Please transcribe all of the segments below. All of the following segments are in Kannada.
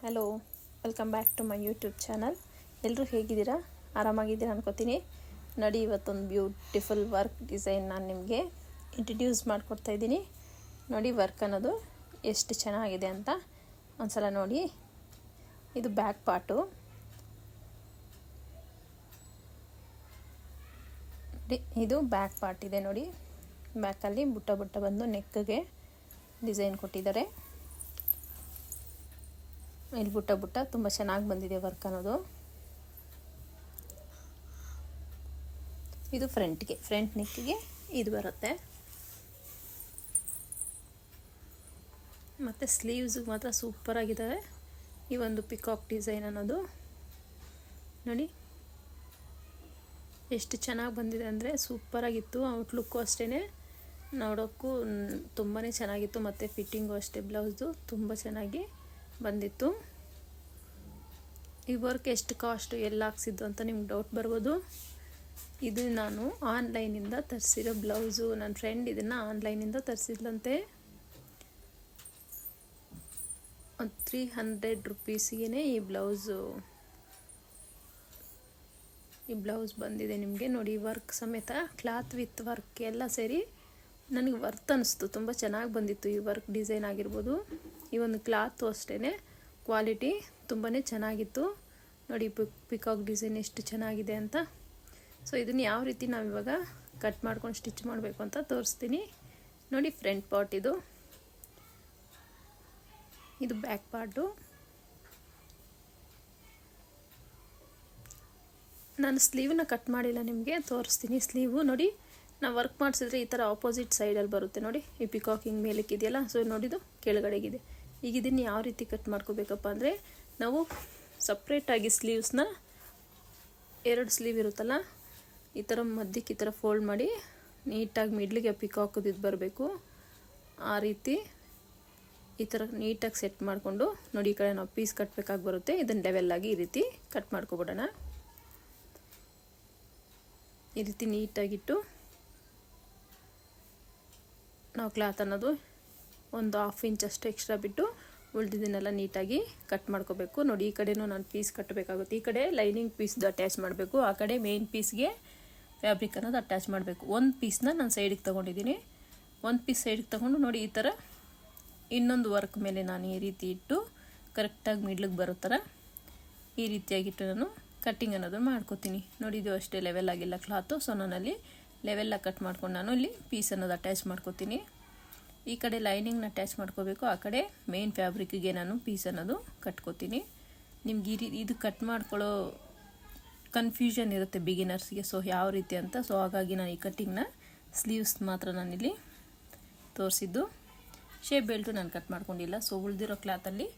Hello, welcome back to my YouTube channel. ಎಲ್ಲರೂ ಹೇಗಿದ್ದೀರಾ? ಆರಾಮಾಗಿದ್ದೀರಾ ಅನ್ಕೋತೀನಿ. ನೋಡಿ, ಇವತ್ತೊಂದು ಬ್ಯೂಟಿಫುಲ್ ವರ್ಕ್ ಡಿಸೈನ್ ನಾನು ನಿಮಗೆ ಇಂಟ್ರಡ್ಯೂಸ್ ಮಾಡಿಕೊಡ್ತಾ ಇದ್ದೀನಿ. ನೋಡಿ, ವರ್ಕ್ ಅನ್ನೋದು ಎಷ್ಟು ಚೆನ್ನಾಗಿದೆ ಅಂತ ಒಂದ್ಸಲ ನೋಡಿ. ಇದು ಬ್ಯಾಕ್ ಪಾರ್ಟು. ಇದು ಬ್ಯಾಕ್ ಪಾರ್ಟ್ ಇದೆ ನೋಡಿ. ಬ್ಯಾಕಲ್ಲಿ ಬುಟ್ಟ ಬುಟ್ಟ ಬಂದು ನೆಕ್ಗೆ ಡಿಸೈನ್ ಕೊಟ್ಟಿದ್ದಾರೆ. ಇಲ್ಲಿ ಬುಟ್ಟ ಬುಟ್ಟ ತುಂಬ ಚೆನ್ನಾಗಿ ಬಂದಿದೆ ವರ್ಕ್ ಅನ್ನೋದು. ಇದು ಫ್ರಂಟ್ ನೆಕ್ಕಿಗೆ ಇದು ಬರುತ್ತೆ. ಮತ್ತು ಸ್ಲೀವ್ಸ್ ಮಾತ್ರ ಸೂಪರ್ ಆಗಿದ್ದಾವೆ. ಈ ಒಂದು ಪಿಕಾಕ್ ಡಿಸೈನ್ ಅನ್ನೋದು ನೋಡಿ ಎಷ್ಟು ಚೆನ್ನಾಗಿ ಬಂದಿದೆ ಅಂದರೆ ಸೂಪರಾಗಿತ್ತು. ಔಟ್ಲುಕ್ಕು ಅಷ್ಟೇ, ನೋಡೋಕ್ಕೂ ತುಂಬಾ ಚೆನ್ನಾಗಿತ್ತು. ಮತ್ತು ಫಿಟ್ಟಿಂಗು ಅಷ್ಟೇ, ಬ್ಲೌಸು ತುಂಬ ಚೆನ್ನಾಗಿ ಬಂದಿತ್ತು. ಈ ವರ್ಕ್ ಎಷ್ಟು ಕಾಸ್ಟು, ಎಲ್ಲ ಹಾಕ್ಸಿದ್ದು ಅಂತ ನಿಮ್ಗೆ ಡೌಟ್ ಬರ್ಬೋದು. ಇದು ನಾನು ಆನ್ಲೈನಿಂದ ತರಿಸಿರೋ ಬ್ಲೌಸು. ನನ್ನ ಫ್ರೆಂಡ್ ಇದನ್ನು ಆನ್ಲೈನಿಂದ ತರಿಸಿದ್ಲಂತೆ. ಒಂದು 300 ರುಪೀಸಿಗೆ ಈ ಬ್ಲೌಸ್ ಬಂದಿದೆ ನಿಮಗೆ. ನೋಡಿ, ವರ್ಕ್ ಸಮೇತ, ಕ್ಲಾತ್ ವಿತ್ ವರ್ಕ್ ಎಲ್ಲ ಸೇರಿ ನನಗೆ ವರ್ತ್ ಅನ್ನಿಸ್ತು. ತುಂಬ ಚೆನ್ನಾಗಿ ಬಂದಿತ್ತು ಈ ವರ್ಕ್ ಡಿಸೈನ್ ಆಗಿರ್ಬೋದು. ಈ ಒಂದು ಕ್ಲಾತು ಅಷ್ಟೇ ಕ್ವಾಲಿಟಿ ತುಂಬಾ ಚೆನ್ನಾಗಿತ್ತು. ನೋಡಿ, ಪಿಕಾಕ್ ಡಿಸೈನ್ ಎಷ್ಟು ಚೆನ್ನಾಗಿದೆ ಅಂತ. ಸೊ ಇದನ್ನು ಯಾವ ರೀತಿ ನಾವಿವಾಗ ಕಟ್ ಮಾಡ್ಕೊಂಡು ಸ್ಟಿಚ್ ಮಾಡಬೇಕು ಅಂತ ತೋರಿಸ್ತೀನಿ. ನೋಡಿ, ಫ್ರಂಟ್ ಪಾರ್ಟ್ ಇದು ಬ್ಯಾಕ್ ಪಾರ್ಟು. ನಾನು ಸ್ಲೀವನ್ನ ಕಟ್ ಮಾಡಿಲ್ಲ, ನಿಮಗೆ ತೋರಿಸ್ತೀನಿ. ಸ್ಲೀವು ನೋಡಿ, ನಾವು ವರ್ಕ್ ಮಾಡಿಸಿದ್ರೆ ಈ ಥರ ಆಪೋಸಿಟ್ ಸೈಡಲ್ಲಿ ಬರುತ್ತೆ ನೋಡಿ. ಈ ಪಿಕಾಕಿಂಗ್ ಮೇಲಕ್ಕಿದೆಯಲ್ಲ, ಸೊ ನೋಡಿದು ಕೆಳಗಡೆಗಿದೆ. ಈಗ ಇದನ್ನು ಯಾವ ರೀತಿ ಕಟ್ ಮಾಡ್ಕೋಬೇಕಪ್ಪ ಅಂದರೆ, ನಾವು ಸಪ್ರೇಟಾಗಿ ಸ್ಲೀವ್ಸ್ನ 2 ಸ್ಲೀವ್ ಇರುತ್ತಲ್ಲ, ಈ ಥರ ಮಧ್ಯಕ್ಕೆ ಈ ಥರ ಫೋಲ್ಡ್ ಮಾಡಿ ನೀಟಾಗಿ ಮಿಡ್ಲಿಗೆ ಪಿಕಾಕದು ಇದು ಬರಬೇಕು. ಆ ರೀತಿ ಈ ಥರ ನೀಟಾಗಿ ಸೆಟ್ ಮಾಡಿಕೊಂಡು ನೋಡಿ, ಈ ಕಡೆ ನಾವು ಪೀಸ್ ಕಟ್ಟಬೇಕಾಗಿ ಬರುತ್ತೆ. ಇದನ್ನು ಲೆವೆಲ್ಲಾಗಿ ಈ ರೀತಿ ಕಟ್ ಮಾಡ್ಕೊಬಿಡೋಣ. ಈ ರೀತಿ ನೀಟಾಗಿಟ್ಟು ನಾವು ಕ್ಲಾತ್ ಅನ್ನೋದು ಒಂದು 1/2 ಇಂಚ್ ಅಷ್ಟು ಎಕ್ಸ್ಟ್ರಾ ಬಿಟ್ಟು ಉಳಿದಿದ್ದನ್ನೆಲ್ಲ ನೀಟಾಗಿ ಕಟ್ ಮಾಡ್ಕೋಬೇಕು. ನೋಡಿ, ಈ ಕಡೆನೂ ನಾನು ಪೀಸ್ ಕಟ್ಟಬೇಕಾಗುತ್ತೆ. ಈ ಕಡೆ ಲೈನಿಂಗ್ ಪೀಸ್ದು ಅಟ್ಯಾಚ್ ಮಾಡಬೇಕು, ಆ ಕಡೆ ಮೇನ್ ಪೀಸ್ಗೆ ಫ್ಯಾಬ್ರಿಕ್ ಅನ್ನೋದು ಅಟ್ಯಾಚ್ ಮಾಡಬೇಕು. ಒಂದು ಪೀಸ್ನ ನಾನು ಸೈಡಿಗೆ ತೊಗೊಂಡಿದ್ದೀನಿ. ಒಂದು ಪೀಸ್ ಸೈಡಿಗೆ ತೊಗೊಂಡು ನೋಡಿ, ಈ ಥರ ಇನ್ನೊಂದು ವರ್ಕ್ ಮೇಲೆ ನಾನು ಈ ರೀತಿ ಇಟ್ಟು ಕರೆಕ್ಟಾಗಿ ಮಿಡ್ಲಿಗೆ ಬರೋ ಥರ ಈ ರೀತಿಯಾಗಿಟ್ಟು ನಾನು ಕಟ್ಟಿಂಗ್ ಅನ್ನೋದು ಮಾಡ್ಕೋತೀನಿ. ನೋಡಿ, ಇದು ಅಷ್ಟೇ ಲೆವೆಲ್ ಆಗಿಲ್ಲ ಕ್ಲಾತು. ಸೊ ನಾನಲ್ಲಿ ಲೆವೆಲ್ಲಾಗಿ ಕಟ್ ಮಾಡ್ಕೊಂಡು ನಾನು ಇಲ್ಲಿ ಪೀಸ್ ಅನ್ನೋದು ಅಟ್ಯಾಚ್ ಮಾಡ್ಕೋತೀನಿ. ಈ ಕಡೆ ಲೈನಿಂಗ್ನ ಅಟ್ಯಾಚ್ ಮಾಡ್ಕೋಬೇಕು, ಆ ಕಡೆ ಮೇನ್ ಫ್ಯಾಬ್ರಿಕ್ಗೆ ನಾನು ಪೀಸ್ ಅನ್ನೋದು ಕಟ್ಕೋತೀನಿ. ನಿಮ್ಗೆ ಇದು ಕಟ್ ಮಾಡ್ಕೊಳ್ಳೋ ಕನ್ಫ್ಯೂಷನ್ ಇರುತ್ತೆ ಬಿಗಿನರ್ಸ್ಗೆ, ಸೊ ಯಾವ ರೀತಿ ಅಂತ. ಸೊ ಹಾಗಾಗಿ ನಾನು ಈ ಕಟ್ಟಿಂಗ್ನ ಸ್ಲೀವ್ಸ್ ಮಾತ್ರ ನಾನಿಲ್ಲಿ ತೋರಿಸಿದ್ದು. ಶೇಪ್ ಬೆಲ್ಟು ನಾನು ಕಟ್ ಮಾಡ್ಕೊಂಡಿಲ್ಲ. ಸೊ ಉಳಿದಿರೋ ಕ್ಲಾತಲ್ಲಿ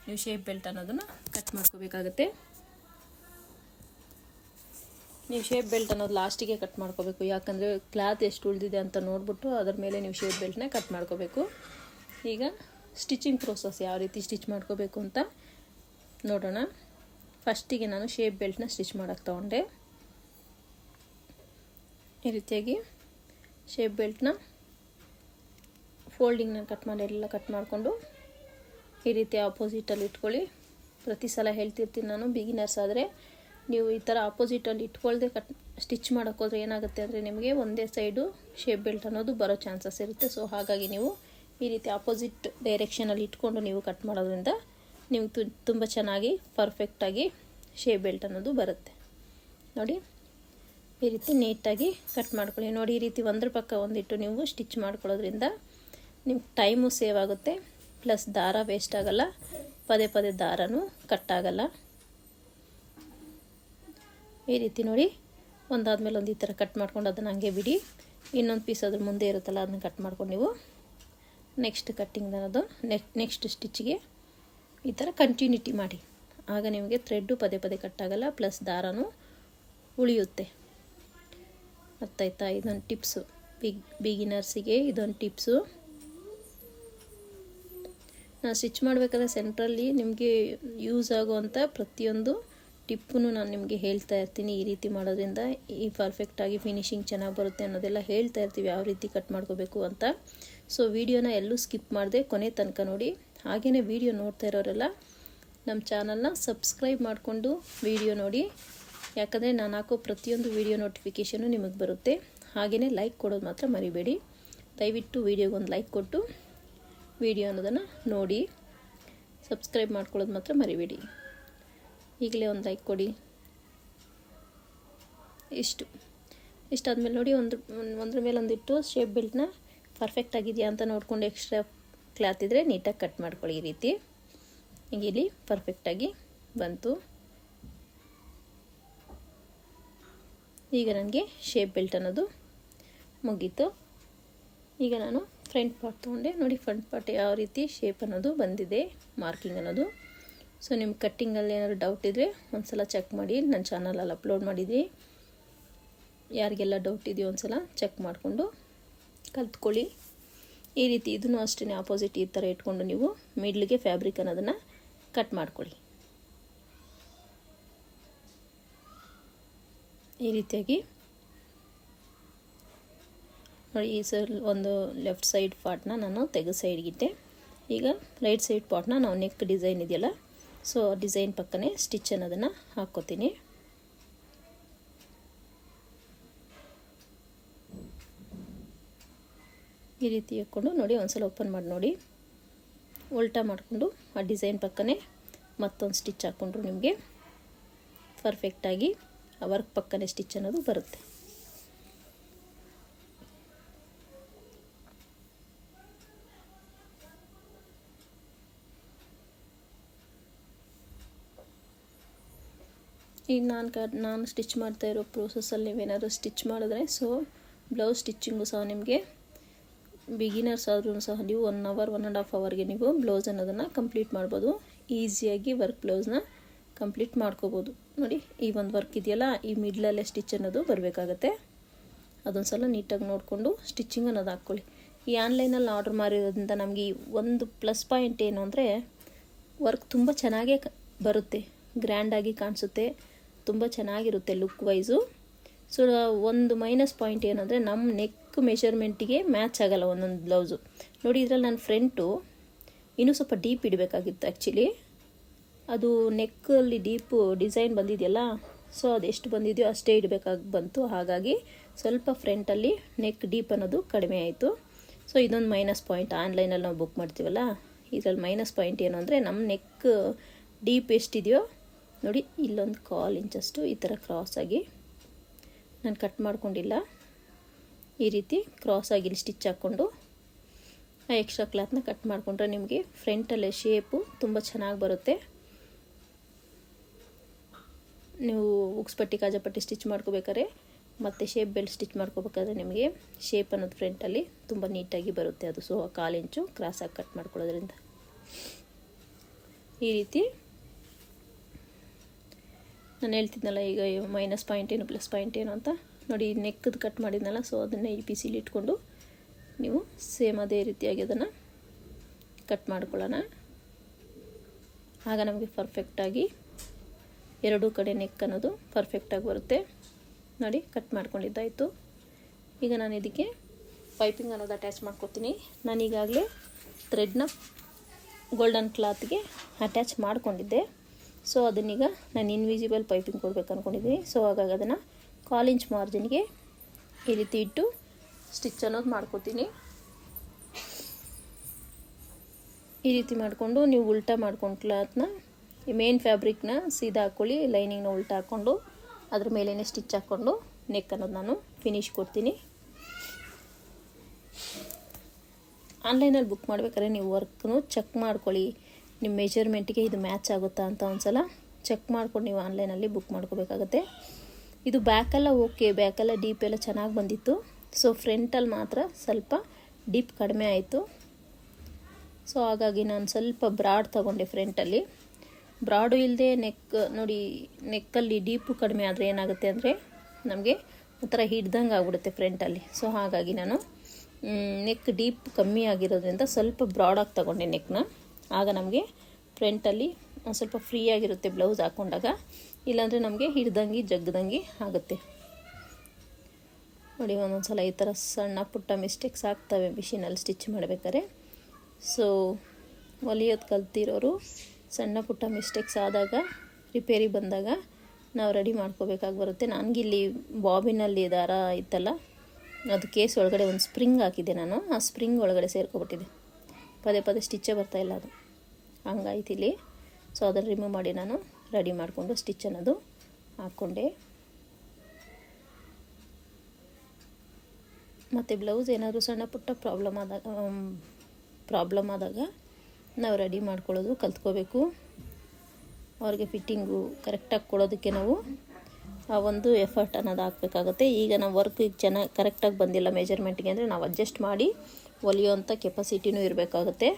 ನೀವು ಶೇಪ್ ಬೆಲ್ಟ್ ಅನ್ನೋದನ್ನು ಕಟ್ ಮಾಡ್ಕೋಬೇಕಾಗತ್ತೆ. ನೀವು ಶೇಪ್ ಬೆಲ್ಟ್ ಅನ್ನೋದು ಲಾಸ್ಟಿಗೆ ಕಟ್ ಮಾಡ್ಕೋಬೇಕು, ಯಾಕಂದರೆ ಕ್ಲಾತ್ ಎಷ್ಟು ಉಳಿದಿದೆ ಅಂತ ನೋಡಿಬಿಟ್ಟು ಅದರ ಮೇಲೆ ನೀವು ಶೇಪ್ ಬೆಲ್ಟ್ನ ಕಟ್ ಮಾಡ್ಕೋಬೇಕು. ಈಗ ಸ್ಟಿಚಿಂಗ್ ಪ್ರೋಸೆಸ್ ಯಾವ ರೀತಿ ಸ್ಟಿಚ್ ಮಾಡ್ಕೋಬೇಕು ಅಂತ ನೋಡೋಣ. ಫಸ್ಟಿಗೆ ನಾನು ಶೇಪ್ ಬೆಲ್ಟ್ನ ಸ್ಟಿಚ್ ಮಾಡೋಕ್ಕೆ ತೊಗೊಂಡೆ. ಈ ರೀತಿಯಾಗಿ ಶೇಪ್ ಬೆಲ್ಟ್ನ ಫೋಲ್ಡಿಂಗ್ನ ಎಲ್ಲ ಕಟ್ ಮಾಡಿಕೊಂಡು ಈ ರೀತಿ ಆಪೋಸಿಟಲ್ಲಿ ಇಟ್ಕೊಳ್ಳಿ. ಪ್ರತಿ ಸಲ ಹೇಳ್ತಿರ್ತೀನಿ ನಾನು, ಬಿಗಿನರ್ಸ್ ಆದರೆ ನೀವು ಈ ಥರ ಆಪೋಸಿಟಲ್ಲಿ ಇಟ್ಕೊಳ್ದೆ ಸ್ಟಿಚ್ ಮಾಡೋಕ್ಕೋದ್ರೆ ಏನಾಗುತ್ತೆ ಅಂದರೆ ನಿಮಗೆ ಒಂದೇ ಸೈಡು ಶೇಪ್ ಬೆಲ್ಟ್ ಅನ್ನೋದು ಬರೋ ಚಾನ್ಸಸ್ ಇರುತ್ತೆ. ಸೊ ಹಾಗಾಗಿ ನೀವು ಈ ರೀತಿ ಆಪೋಸಿಟ್ ಡೈರೆಕ್ಷನಲ್ಲಿ ಇಟ್ಕೊಂಡು ನೀವು ಕಟ್ ಮಾಡೋದ್ರಿಂದ ನಿಮ್ಗೆ ತುಂಬ ಚೆನ್ನಾಗಿ ಪರ್ಫೆಕ್ಟಾಗಿ ಶೇಪ್ ಬೆಲ್ಟ್ ಅನ್ನೋದು ಬರುತ್ತೆ. ನೋಡಿ, ಈ ರೀತಿ ನೀಟಾಗಿ ಕಟ್ ಮಾಡ್ಕೊಳ್ಳಿ. ನೋಡಿ, ಈ ರೀತಿ ಒಂದ್ರ ಪಕ್ಕ ಒಂದಿಟ್ಟು ನೀವು ಸ್ಟಿಚ್ ಮಾಡ್ಕೊಳ್ಳೋದ್ರಿಂದ ನಿಮ್ಗೆ ಟೈಮು ಸೇವ್ ಆಗುತ್ತೆ, ಪ್ಲಸ್ ದಾರ ವೇಸ್ಟ್ ಆಗೋಲ್ಲ, ಪದೇ ಪದೇ ದಾರನೂ ಕಟ್ಟಾಗಲ್ಲ. ಈ ರೀತಿ ನೋಡಿ, ಒಂದಾದ್ಮೇಲೆ ಒಂದು ಈ ಥರ ಕಟ್ ಮಾಡ್ಕೊಂಡು ಅದನ್ನು ಹಂಗೆ ಬಿಡಿ. ಇನ್ನೊಂದು ಪೀಸ್ ಅದ್ರ ಮುಂದೆ ಇರುತ್ತಲ್ಲ, ಅದನ್ನ ಕಟ್ ಮಾಡ್ಕೊಂಡು ನೀವು ನೆಕ್ಸ್ಟ್ ಕಟ್ಟಿಂಗ್ ಅನ್ನೋದು ನೆಕ್ಸ್ಟ್ ಸ್ಟಿಚ್ಗೆ ಈ ಥರ ಕಂಟಿನ್ಯೂಟಿ ಮಾಡಿ. ಆಗ ನಿಮಗೆ ಥ್ರೆಡ್ಡು ಪದೇ ಪದೇ ಕಟ್ಟಾಗಲ್ಲ, ಪ್ಲಸ್ ದಾರನೂ ಉಳಿಯುತ್ತೆ. ಅರ್ಥಾಯ್ತಾ? ಇದೊಂದು ಟಿಪ್ಸು, ಬಿಗಿನರ್ಸಿಗೆ ಇದೊಂದು ಟಿಪ್ಸು. ನಾನು ಸ್ಟಿಚ್ ಮಾಡಬೇಕಾದ್ರೆ ಸೆಂಟ್ರಲ್ಲಿ ನಿಮಗೆ ಯೂಸ್ ಆಗುವಂಥ ಪ್ರತಿಯೊಂದು ಟಿಪ್ಪನ್ನು ನಾನು ನಿಮಗೆ ಹೇಳ್ತಾ ಇರ್ತೀನಿ. ಈ ರೀತಿ ಮಾಡೋದ್ರಿಂದ ಈ ಪರ್ಫೆಕ್ಟಾಗಿ ಫಿನಿಶಿಂಗ್ ಚೆನ್ನಾಗಿ ಬರುತ್ತೆ ಅನ್ನೋದೆಲ್ಲ ಹೇಳ್ತಾ ಇರ್ತೀವಿ, ಯಾವ ರೀತಿ ಕಟ್ ಮಾಡ್ಕೋಬೇಕು ಅಂತ. ಸೊ ವಿಡಿಯೋನ ಎಲ್ಲೂ ಸ್ಕಿಪ್ ಮಾಡದೆ ಕೊನೆ ತನಕ ನೋಡಿ. ಹಾಗೆಯೇ ವಿಡಿಯೋ ನೋಡ್ತಾ ಇರೋರೆಲ್ಲ ನಮ್ಮ ಚಾನಲ್ನ ಸಬ್ಸ್ಕ್ರೈಬ್ ಮಾಡಿಕೊಂಡು ವಿಡಿಯೋ ನೋಡಿ, ಯಾಕಂದರೆ ನಾನು ಹಾಕೋ ಪ್ರತಿಯೊಂದು ವಿಡಿಯೋ ನೋಟಿಫಿಕೇಷನು ನಿಮಗೆ ಬರುತ್ತೆ. ಹಾಗೆಯೇ ಲೈಕ್ ಕೊಡೋದು ಮಾತ್ರ ಮರಿಬೇಡಿ. ದಯವಿಟ್ಟು ವಿಡಿಯೋಗೊಂದು ಲೈಕ್ ಕೊಟ್ಟು ವಿಡಿಯೋ ಅನ್ನೋದನ್ನು ನೋಡಿ, ಸಬ್ಸ್ಕ್ರೈಬ್ ಮಾಡ್ಕೊಳ್ಳೋದು ಮಾತ್ರ ಮರಿಬೇಡಿ. ಈಗಲೇ ಒಂದು ಲೈಕ್ ಕೊಡಿ. ಇಷ್ಟಾದಮೇಲೆ ನೋಡಿ ಒಂದ್ರ ಮೇಲೆ ಒಂದಿಟ್ಟು ಶೇಪ್ ಬೆಲ್ಟ್ನ ಪರ್ಫೆಕ್ಟ್ ಆಗಿದೆಯಾ ಅಂತ ನೋಡ್ಕೊಂಡು ಎಕ್ಸ್ಟ್ರಾ ಕ್ಲಾತ್ ಇದ್ದರೆ ನೀಟಾಗಿ ಕಟ್ ಮಾಡ್ಕೊಳ್ಳಿ. ಈ ರೀತಿ ಈಗ ಇಲ್ಲಿ ಪರ್ಫೆಕ್ಟಾಗಿ ಬಂತು. ಈಗ ನನಗೆ ಶೇಪ್ ಬೆಲ್ಟ್ ಅನ್ನೋದು ಮುಗೀತು. ಈಗ ನಾನು ಫ್ರಂಟ್ ಪಾರ್ಟ್ ತೊಗೊಂಡೆ. ನೋಡಿ ಫ್ರಂಟ್ ಪಾರ್ಟ್ ಯಾವ ರೀತಿ ಶೇಪ್ ಅನ್ನೋದು ಬಂದಿದೆ, ಮಾರ್ಕಿಂಗ್ ಅನ್ನೋದು. ಸೊ ನಿಮ್ಮ ಕಟ್ಟಿಂಗಲ್ಲಿ ಏನಾದರೂ ಡೌಟ್ ಇದ್ದರೆ ಒಂದು ಸಲ ಚೆಕ್ ಮಾಡಿ. ನನ್ನ ಚಾನಲಲ್ಲಿ ಅಪ್ಲೋಡ್ ಮಾಡಿದ್ವಿ. ಯಾರಿಗೆಲ್ಲ ಡೌಟ್ ಇದೆಯೋ ಒಂದು ಸಲ ಚೆಕ್ ಮಾಡಿಕೊಂಡು ಕಲ್ತ್ಕೊಳ್ಳಿ. ಈ ರೀತಿ ಇದನ್ನು ಅಷ್ಟೇ ಆಪೋಸಿಟ್ ಈ ಥರ ಇಟ್ಕೊಂಡು ನೀವು ಮಿಡ್ಲಿಗೆ ಫ್ಯಾಬ್ರಿಕ್ ಅನ್ನೋದನ್ನು ಕಟ್ ಮಾಡ್ಕೊಳ್ಳಿ. ಈ ರೀತಿಯಾಗಿ ನೋಡಿ. ಈ ಒಂದು ಲೆಫ್ಟ್ ಸೈಡ್ ಪಾರ್ಟ್ನ ನಾನು ತೆಗೆದು ಸೈಡ್ಗಿಟ್ಟೆ. ಈಗ ರೈಟ್ ಸೈಡ್ ಪಾರ್ಟ್ನ ನಾವು ನೆಕ್ ಡಿಸೈನ್ ಇದೆಯಲ್ಲ, ಸೊ ಡಿಸೈನ್ ಪಕ್ಕನೇ ಸ್ಟಿಚ್ ಅನ್ನೋದನ್ನು ಹಾಕ್ಕೋತೀನಿ. ಈ ರೀತಿ ಹಾಕ್ಕೊಂಡು ನೋಡಿ, ಒಂದ್ಸಲ ಓಪನ್ ಮಾಡಿ ನೋಡಿ. ಉಲ್ಟಾ ಮಾಡಿಕೊಂಡು ಆ ಡಿಸೈನ್ ಪಕ್ಕನೇ ಮತ್ತೊಂದು ಸ್ಟಿಚ್ ಹಾಕ್ಕೊಂಡ್ರು ನಿಮಗೆ ಪರ್ಫೆಕ್ಟಾಗಿ ಆ ವರ್ಕ್ ಪಕ್ಕನೇ ಸ್ಟಿಚ್ ಅನ್ನೋದು ಬರುತ್ತೆ. ಈಗ ನಾನು ಸ್ಟಿಚ್ ಮಾಡ್ತಾ ಇರೋ ಪ್ರೋಸೆಸ್ಸಲ್ಲಿ ನೀವೇನಾದರೂ ಸ್ಟಿಚ್ ಮಾಡಿದ್ರೆ, ಸೊ ಬ್ಲೌಸ್ ಸ್ಟಿಚ್ಚಿಂಗು ಸಹ ನಿಮಗೆ ಬಿಗಿನರ್ಸ್ ಆದ್ರೂ ಸಹ ನೀವು 1 ಅವರ್ 1.5 ಅವರ್ಗೆ ನೀವು ಬ್ಲೌಸ್ ಅನ್ನೋದನ್ನು ಕಂಪ್ಲೀಟ್ ಮಾಡ್ಬೋದು. ಈಸಿಯಾಗಿ ವರ್ಕ್ ಬ್ಲೌಸ್ನ ಕಂಪ್ಲೀಟ್ ಮಾಡ್ಕೋಬೋದು. ನೋಡಿ, ಈ ಒಂದು ವರ್ಕ್ ಇದೆಯಲ್ಲ, ಈ ಮಿಡ್ಲಲ್ಲೇ ಸ್ಟಿಚ್ ಅನ್ನೋದು ಬರಬೇಕಾಗತ್ತೆ. ಅದೊಂದು ಸಲ ನೀಟಾಗಿ ನೋಡಿಕೊಂಡು ಸ್ಟಿಚಿಂಗ್ ಅನ್ನೋದು ಹಾಕ್ಕೊಳ್ಳಿ. ಈ ಆನ್ಲೈನಲ್ಲಿ ಆರ್ಡ್ರ್ ಮಾಡಿರೋದ್ರಿಂದ ನಮಗೆ ಒಂದು ಪ್ಲಸ್ ಪಾಯಿಂಟ್ ಏನು ಅಂದರೆ, ವರ್ಕ್ ತುಂಬ ಚೆನ್ನಾಗೇ ಬರುತ್ತೆ, ಗ್ರ್ಯಾಂಡಾಗಿ ಕಾಣಿಸುತ್ತೆ, ತುಂಬ ಚೆನ್ನಾಗಿರುತ್ತೆ ಲುಕ್ ವೈಸು. ಸೊ ಒಂದು ಮೈನಸ್ ಪಾಯಿಂಟ್ ಏನಂದರೆ, ನಮ್ಮ ನೆಕ್ ಮೆಷರ್ಮೆಂಟಿಗೆ ಮ್ಯಾಚ್ ಆಗೋಲ್ಲ ಒಂದೊಂದು ಬ್ಲೌಸು. ನೋಡಿ, ಇದರಲ್ಲಿ ನಾನು ಫ್ರಂಟು ಇನ್ನೂ ಸ್ವಲ್ಪ ಡೀಪ್ ಇಡಬೇಕಾಗಿತ್ತು ಆ್ಯಕ್ಚುಲಿ. ಅದು ನೆಕ್ಕಲ್ಲಿ ಡೀಪು ಡಿಸೈನ್ ಬಂದಿದೆಯಲ್ಲ, ಸೊ ಅದೆಷ್ಟು ಬಂದಿದೆಯೋ ಅಷ್ಟೇ ಇಡಬೇಕಾಗಿ ಬಂತು. ಹಾಗಾಗಿ ಸ್ವಲ್ಪ ಫ್ರಂಟಲ್ಲಿ ನೆಕ್ ಡೀಪ್ ಅನ್ನೋದು ಕಡಿಮೆ ಆಯಿತು. ಸೊ ಇದೊಂದು ಮೈನಸ್ ಪಾಯಿಂಟ್. ಆನ್ಲೈನಲ್ಲಿ ನಾವು ಬುಕ್ ಮಾಡ್ತೀವಲ್ಲ, ಇದರಲ್ಲಿ ಮೈನಸ್ ಪಾಯಿಂಟ್ ಏನು ಅಂದರೆ, ನಮ್ಮ ನೆಕ್ ಡೀಪ್ ಎಷ್ಟಿದೆಯೋ ನೋಡಿ, ಇಲ್ಲೊಂದು 1/4 ಇಂಚಷ್ಟು ಈ ಥರ ಕ್ರಾಸಾಗಿ ನಾನು ಕಟ್ ಮಾಡ್ಕೊಂಡಿಲ್ಲ. ಈ ರೀತಿ ಕ್ರಾಸಾಗಿ ಇಲ್ಲಿ ಸ್ಟಿಚ್ ಹಾಕ್ಕೊಂಡು ಆ ಎಕ್ಸ್ಟ್ರಾ ಕ್ಲಾತ್ನ ಕಟ್ ಮಾಡಿಕೊಂಡ್ರೆ ನಿಮಗೆ ಫ್ರಂಟಲ್ಲೇ ಶೇಪು ತುಂಬ ಚೆನ್ನಾಗಿ ಬರುತ್ತೆ. ನೀವು ಉಕ್ಸ್ಪಟ್ಟಿ ಕಾಜಾಪಟ್ಟಿ ಸ್ಟಿಚ್ ಮಾಡ್ಕೋಬೇಕಾದ್ರೆ ಮತ್ತು ಶೇಪ್ ಬೆಲ್ಟ್ ಸ್ಟಿಚ್ ಮಾಡ್ಕೋಬೇಕಾದ್ರೆ ನಿಮಗೆ ಶೇಪ್ ಅನ್ನೋದು ಫ್ರಂಟಲ್ಲಿ ತುಂಬ ನೀಟಾಗಿ ಬರುತ್ತೆ. ಅದು ಸೊ 1/4 ಇಂಚು ಕ್ರಾಸಾಗಿ ಕಟ್ ಮಾಡ್ಕೊಳ್ಳೋದ್ರಿಂದ ಈ ರೀತಿ ನಾನು ಹೇಳ್ತಿದ್ನಲ್ಲ ಈಗ ಮೈನಸ್ ಪಾಯಿಂಟ್ ಏನು ಪ್ಲಸ್ ಪಾಯಿಂಟ್ ಏನು ಅಂತ. ನೋಡಿ, ನೆಕ್ಕದು ಕಟ್ ಮಾಡಿದ್ನಲ್ಲ, ಸೊ ಅದನ್ನು ಈ ಪೀಸಿಲಿ ಇಟ್ಕೊಂಡು ನೀವು ಸೇಮ್ ಅದೇ ರೀತಿಯಾಗಿ ಅದನ್ನು ಕಟ್ ಮಾಡ್ಕೊಳ್ಳೋಣ. ಆಗ ನಮಗೆ ಪರ್ಫೆಕ್ಟಾಗಿ ಎರಡೂ ಕಡೆ ನೆಕ್ ಅನ್ನೋದು ಪರ್ಫೆಕ್ಟಾಗಿ ಬರುತ್ತೆ. ನೋಡಿ, ಕಟ್ ಮಾಡ್ಕೊಂಡಿದ್ದಾಯಿತು. ಈಗ ನಾನು ಇದಕ್ಕೆ ಪೈಪಿಂಗ್ ಅನ್ನೋದು ಅಟ್ಯಾಚ್ ಮಾಡ್ಕೊತೀನಿ. ನಾನು ಈಗಾಗಲೇ ಥ್ರೆಡ್ನ ಗೋಲ್ಡನ್ ಕ್ಲಾತ್ಗೆ ಅಟ್ಯಾಚ್ ಮಾಡ್ಕೊಂಡಿದ್ದೆ. ಸೊ ಅದನ್ನೀಗ ನಾನು ಇನ್ವಿಸಿಬಲ್ ಪೈಪಿಂಗ್ ಕೊಡ್ಬೇಕು ಅಂದ್ಕೊಂಡಿದ್ದೀನಿ. ಸೊ ಹಾಗಾಗಿ ಅದನ್ನು 1/4 ಇಂಚ್ ಮಾರ್ಜಿನ್ಗೆ ಈ ರೀತಿ ಇಟ್ಟು ಸ್ಟಿಚ್ ಅನ್ನೋದು ಮಾಡ್ಕೊತೀನಿ. ಈ ರೀತಿ ಮಾಡಿಕೊಂಡು ನೀವು ಉಲ್ಟಾ ಮಾಡ್ಕೊಂಡು ಕ್ಲಾತ್ನ ಈ ಮೇನ್ ಫ್ಯಾಬ್ರಿಕ್ನ ಸೀದಾ ಹಾಕ್ಕೊಳ್ಳಿ. ಲೈನಿಂಗ್ನ ಉಲ್ಟಾ ಹಾಕ್ಕೊಂಡು ಅದ್ರ ಮೇಲೇ ಸ್ಟಿಚ್ ಹಾಕ್ಕೊಂಡು ನೆಕ್ ಅನ್ನೋದು ನಾನು ಫಿನಿಶ್ ಕೊಡ್ತೀನಿ. ಆನ್ಲೈನಲ್ಲಿ ಬುಕ್ ಮಾಡ್ಬೇಕಾದ್ರೆ ನೀವು ವರ್ಕ್ನು ಚೆಕ್ ಮಾಡ್ಕೊಳ್ಳಿ. ನಿಮ್ಮ ಮೆಜರ್ಮೆಂಟಿಗೆ ಇದು ಮ್ಯಾಚ್ ಆಗುತ್ತಾ ಅಂತ ಒಂದು ಸಲ ಚೆಕ್ ಮಾಡ್ಕೊಂಡು ನೀವು ಆನ್ಲೈನಲ್ಲಿ ಬುಕ್ ಮಾಡ್ಕೋಬೇಕಾಗತ್ತೆ. ಇದು ಬ್ಯಾಕೆಲ್ಲ ಓಕೆ, ಬ್ಯಾಕೆಲ್ಲ ಡೀಪ್ ಎಲ್ಲ ಚೆನ್ನಾಗಿ ಬಂದಿತ್ತು. ಸೊ ಫ್ರಂಟಲ್ಲಿ ಮಾತ್ರ ಸ್ವಲ್ಪ ಡೀಪ್ ಕಡಿಮೆ ಆಯಿತು. ಸೊ ಹಾಗಾಗಿ ನಾನು ಸ್ವಲ್ಪ ಬ್ರಾಡ್ ತೊಗೊಂಡೆ ಫ್ರಂಟಲ್ಲಿ. ಬ್ರಾಡು ಇಲ್ಲದೆ ನೆಕ್ ನೋಡಿ, ನೆಕ್ಕಲ್ಲಿ ಡೀಪು ಕಡಿಮೆ ಆದರೆ ಏನಾಗುತ್ತೆ ಅಂದರೆ ನಮಗೆ ಒಂಥರ ಹಿಡ್ದಂಗೆ ಆಗ್ಬಿಡುತ್ತೆ ಫ್ರಂಟಲ್ಲಿ. ಸೊ ಹಾಗಾಗಿ ನಾನು ನೆಕ್ ಡೀಪ್ ಕಮ್ಮಿ ಆಗಿರೋದ್ರಿಂದ ಸ್ವಲ್ಪ ಬ್ರಾಡಾಗಿ ತೊಗೊಂಡೆ ನೆಕ್ನ. ಆಗ ನಮಗೆ ಫ್ರಂಟಲ್ಲಿ ಒಂದು ಸ್ವಲ್ಪ ಫ್ರೀಯಾಗಿರುತ್ತೆ ಬ್ಲೌಸ್ ಹಾಕ್ಕೊಂಡಾಗ. ಇಲ್ಲಾಂದರೆ ನಮಗೆ ಹಿಡ್ದಂಗೆ ಜಗ್ದಂಗೆ ಆಗುತ್ತೆ. ನೋಡಿ, ಒಂದೊಂದು ಸಲ ಈ ಥರ ಸಣ್ಣ ಪುಟ್ಟ ಮಿಸ್ಟೇಕ್ಸ್ ಆಗ್ತವೆ ಮಿಷಿನಲ್ಲಿ ಸ್ಟಿಚ್ ಮಾಡಬೇಕಾದ್ರೆ. ಸೊ ಹೊಲಿಯೋದು ಕಲ್ತಿರೋರು ಸಣ್ಣ ಪುಟ್ಟ ಮಿಸ್ಟೇಕ್ಸ್ ಆದಾಗ, ರಿಪೇರಿ ಬಂದಾಗ ನಾವು ರೆಡಿ ಮಾಡ್ಕೋಬೇಕಾಗಿ ಬರುತ್ತೆ. ನನಗಿಲ್ಲಿ ಬಾಬಿನಲ್ಲಿ ದಾರ ಇತ್ತಲ್ಲ, ಅದು ಕೇಸ್ ಒಳಗಡೆ ಒಂದು ಸ್ಪ್ರಿಂಗ್ ಹಾಕಿದ್ದೆ ನಾನು, ಆ ಸ್ಪ್ರಿಂಗ್ ಒಳಗಡೆ ಸೇರ್ಕೊಬಿಟ್ಟಿದೆ. ಪದೇ ಪದೇ ಸ್ಟಿಚ್ಚೇ ಬರ್ತಾಯಿಲ್ಲ ಅದು, ಹಂಗಾಯ್ತು ಇಲ್ಲಿ. ಸೊ ಅದನ್ನು ರಿಮೂವ್ ಮಾಡಿ ನಾನು ರೆಡಿ ಮಾಡಿಕೊಂಡು ಸ್ಟಿಚ್ ಅನ್ನೋದು ಹಾಕ್ಕೊಂಡೆ. ಮತ್ತು ಬ್ಲೌಸ್ ಏನಾದರೂ ಸಣ್ಣ ಪುಟ್ಟ ಪ್ರಾಬ್ಲಮ್ ಆದಾಗ ನಾವು ರೆಡಿ ಮಾಡ್ಕೊಳ್ಳೋದು ಕಲ್ತ್ಕೋಬೇಕು. ಅವ್ರಿಗೆ ಫಿಟ್ಟಿಂಗು ಕರೆಕ್ಟಾಗಿ ಕೊಡೋದಕ್ಕೆ ನಾವು ಆ ಒಂದು ಎಫರ್ಟ್ ಅನ್ನೋದು ಹಾಕಬೇಕಾಗುತ್ತೆ. ಈಗ ನಾವು ವರ್ಕ್ ಚೆನ್ನಾಗಿ ಕರೆಕ್ಟಾಗಿ ಬಂದಿಲ್ಲ ಮೆಜರ್ಮೆಂಟ್ಗೆ ಅಂದರೆ ನಾವು ಅಡ್ಜಸ್ಟ್ ಮಾಡಿ ಹೊಲಿಯೋವಂಥ ಕೆಪಾಸಿಟಿನೂ ಇರಬೇಕಾಗುತ್ತೆ.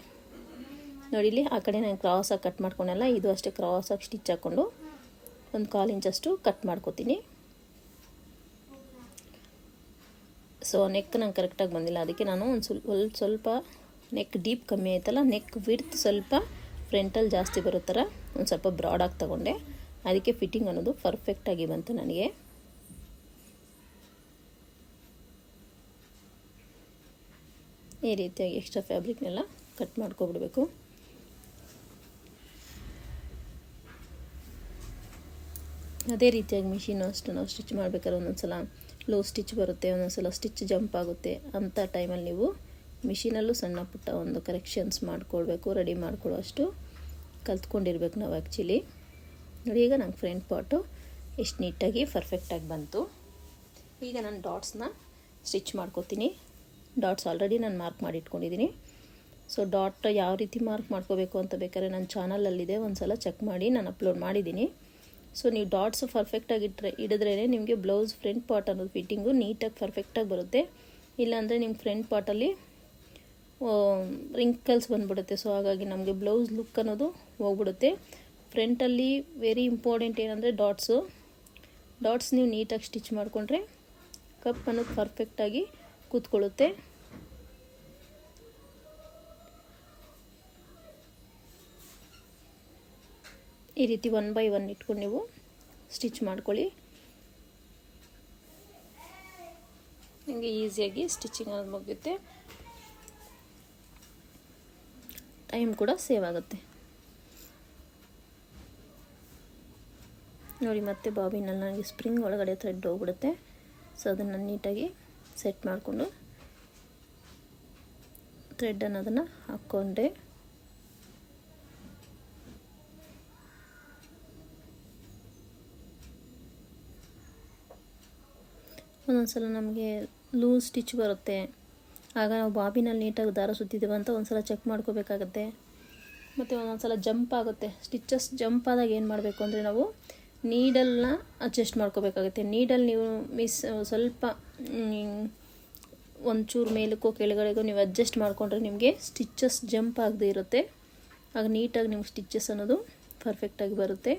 ನೋಡಿಲಿ, ಆ ಕಡೆ ನಾನು ಕ್ರಾಸಾಗಿ ಕಟ್ ಮಾಡ್ಕೊಂಡೆಲ್ಲ, ಇದು ಅಷ್ಟೇ ಕ್ರಾಸಾಗಿ ಸ್ಟಿಚ್ ಹಾಕ್ಕೊಂಡು 1/4 ಇಂಚಷ್ಟು ಕಟ್ ಮಾಡ್ಕೋತೀನಿ. ಸೊ ನೆಕ್ ನಂಗೆ ಕರೆಕ್ಟಾಗಿ ಬಂದಿಲ್ಲ, ಅದಕ್ಕೆ ನಾನು ಸ್ವಲ್ಪ ನೆಕ್ ಡೀಪ್ ಕಮ್ಮಿ ಆಯ್ತಲ್ಲ, ನೆಕ್ ವಿಡ್ತ್ ಸ್ವಲ್ಪ ಫ್ರಂಟಲ್ಲಿ ಜಾಸ್ತಿ ಬರೋ ಥರ ಒಂದು ಸ್ವಲ್ಪ ಬ್ರಾಡಾಗಿ ತೊಗೊಂಡೆ. ಅದಕ್ಕೆ ಫಿಟ್ಟಿಂಗ್ ಅನ್ನೋದು ಪರ್ಫೆಕ್ಟಾಗಿ ಬಂತು ನನಗೆ. ಈ ರೀತಿಯಾಗಿ ಎಕ್ಸ್ಟ್ರಾ ಫ್ಯಾಬ್ರಿಕ್ನೆಲ್ಲ ಕಟ್ ಮಾಡ್ಕೊಬಿಡ್ಬೇಕು. ಅದೇ ರೀತಿಯಾಗಿ ಮಿಷಿನು ಅಷ್ಟು ನಾವು ಸ್ಟಿಚ್ ಮಾಡ್ಬೇಕಾದ್ರೆ ಒಂದೊಂದು ಸಲ ಲೋ ಸ್ಟಿಚ್ ಬರುತ್ತೆ, ಒಂದೊಂದು ಸಲ ಸ್ಟಿಚ್ ಜಂಪ್ ಆಗುತ್ತೆ. ಅಂಥ ಟೈಮಲ್ಲಿ ನೀವು ಮಿಷಿನಲ್ಲೂ ಸಣ್ಣ ಪುಟ್ಟ ಒಂದು ಕರೆಕ್ಷನ್ಸ್ ಮಾಡ್ಕೊಳ್ಬೇಕು, ರೆಡಿ ಮಾಡ್ಕೊಳ್ಳೋ ಅಷ್ಟು ಕಲ್ತ್ಕೊಂಡಿರ್ಬೇಕು ನಾವು ಆ್ಯಕ್ಚುಲಿ. ನೋಡಿ, ಈಗ ನಂಗೆ ಫ್ರಂಟ್ ಪಾರ್ಟು ಎಷ್ಟು ನೀಟಾಗಿ ಪರ್ಫೆಕ್ಟಾಗಿ ಬಂತು. ಈಗ ನಾನು ಡಾಟ್ಸ್ನ ಸ್ಟಿಚ್ ಮಾಡ್ಕೋತೀನಿ. ಡಾಟ್ಸ್ ಆಲ್ರೆಡಿ ನಾನು ಮಾರ್ಕ್ ಮಾಡಿ ಇಟ್ಕೊಂಡಿದ್ದೀನಿ. ಸೊ ಡಾಟ್ ಯಾವ ರೀತಿ ಮಾರ್ಕ್ ಮಾಡ್ಕೋಬೇಕು ಅಂತ ಬೇಕಾದ್ರೆ ನನ್ನ ಚಾನಲಲ್ಲಿದೆ, ಒಂದು ಸಲ ಚೆಕ್ ಮಾಡಿ, ನಾನು ಅಪ್ಲೋಡ್ ಮಾಡಿದ್ದೀನಿ. ಸೊ ನೀವು ಡಾಟ್ಸು ಪರ್ಫೆಕ್ಟಾಗಿ ಹಿಡಿದ್ರೇ ನಿಮಗೆ ಬ್ಲೌಸ್ ಫ್ರಂಟ್ ಪಾರ್ಟ್ ಅನ್ನೋದು ಫಿಟ್ಟಿಂಗು ನೀಟಾಗಿ ಪರ್ಫೆಕ್ಟಾಗಿ ಬರುತ್ತೆ. ಇಲ್ಲಾಂದರೆ ನಿಮ್ಮ ಫ್ರಂಟ್ ಪಾರ್ಟಲ್ಲಿ ರಿಂಕಲ್ಸ್ ಬಂದುಬಿಡುತ್ತೆ. ಸೊ ಹಾಗಾಗಿ ನಮಗೆ ಬ್ಲೌಸ್ ಲುಕ್ ಅನ್ನೋದು ಹೋಗ್ಬಿಡುತ್ತೆ. ಫ್ರಂಟಲ್ಲಿ ವೆರಿ ಇಂಪಾರ್ಟೆಂಟ್ ಏನಂದರೆ ಡಾಟ್ಸ್ ನೀವು ನೀಟಾಗಿ ಸ್ಟಿಚ್ ಮಾಡಿಕೊಂಡ್ರೆ ಕಪ್ ಅನ್ನೋದು ಪರ್ಫೆಕ್ಟಾಗಿ ಕೂತ್ಕೊಳ್ಳುತ್ತೆ. ಈ ರೀತಿ 1 by 1 ಇಟ್ಕೊಂಡು ನೀವು ಸ್ಟಿಚ್ ಮಾಡ್ಕೊಳ್ಳಿ. ನಿಮಗೆ ಈಸಿಯಾಗಿ ಸ್ಟಿಚಿಂಗ್ ಅನ್ನೋದು ಮುಗಿಯುತ್ತೆ, ಟೈಮ್ ಕೂಡ ಸೇವ್ ಆಗುತ್ತೆ. ನೋಡಿ, ಮತ್ತೆ ಬಾಬಿನಲ್ಲಿ ನನಗೆ ಸ್ಪ್ರಿಂಗ್ ಒಳಗಡೆ ಥ್ರೆಡ್ ಹೋಗ್ಬಿಡುತ್ತೆ. ಸೊ ಅದನ್ನು ನೀಟಾಗಿ ಸೆಟ್ ಮಾಡಿಕೊಂಡು ಥ್ರೆಡ್ ಅನ್ನೋದನ್ನು ಹಾಕ್ಕೊಂಡೆ. ಒಂದೊಂದು ಸಲ ನಮಗೆ ಲೂಸ್ ಸ್ಟಿಚ್ ಬರುತ್ತೆ, ಆಗ ನಾವು ಬಾಬಿನಲ್ಲಿ ನೀಟಾಗಿ ದಾರ ಸುತ್ತಿದ್ದೀವಿ ಅಂತ ಒಂದು ಸಲ ಚೆಕ್ ಮಾಡ್ಕೋಬೇಕಾಗತ್ತೆ. ಮತ್ತು ಒಂದೊಂದು ಸಲ ಜಂಪ್ ಆಗುತ್ತೆ, ಸ್ಟಿಚಸ್ ಜಂಪ್ ಆದಾಗ ಏನು ಮಾಡಬೇಕು ಅಂದರೆ ನಾವು ನೀಡಲ್ನ ಅಡ್ಜಸ್ಟ್ ಮಾಡ್ಕೋಬೇಕಾಗುತ್ತೆ. ನೀಡಲ್ ನೀವು ಸ್ವಲ್ಪ ಒಂಚೂರು ಮೇಲಕ್ಕೋ ಕೆಳಗಡೆಗೋ ನೀವು ಅಡ್ಜಸ್ಟ್ ಮಾಡಿಕೊಂಡ್ರೆ ನಿಮಗೆ ಸ್ಟಿಚಸ್ ಜಂಪ್ ಆಗದೆ ಇರುತ್ತೆ. ಆಗ ನೀಟಾಗಿ ನಿಮ್ಗೆ ಸ್ಟಿಚಸ್ ಅನ್ನೋದು ಪರ್ಫೆಕ್ಟಾಗಿ ಬರುತ್ತೆ.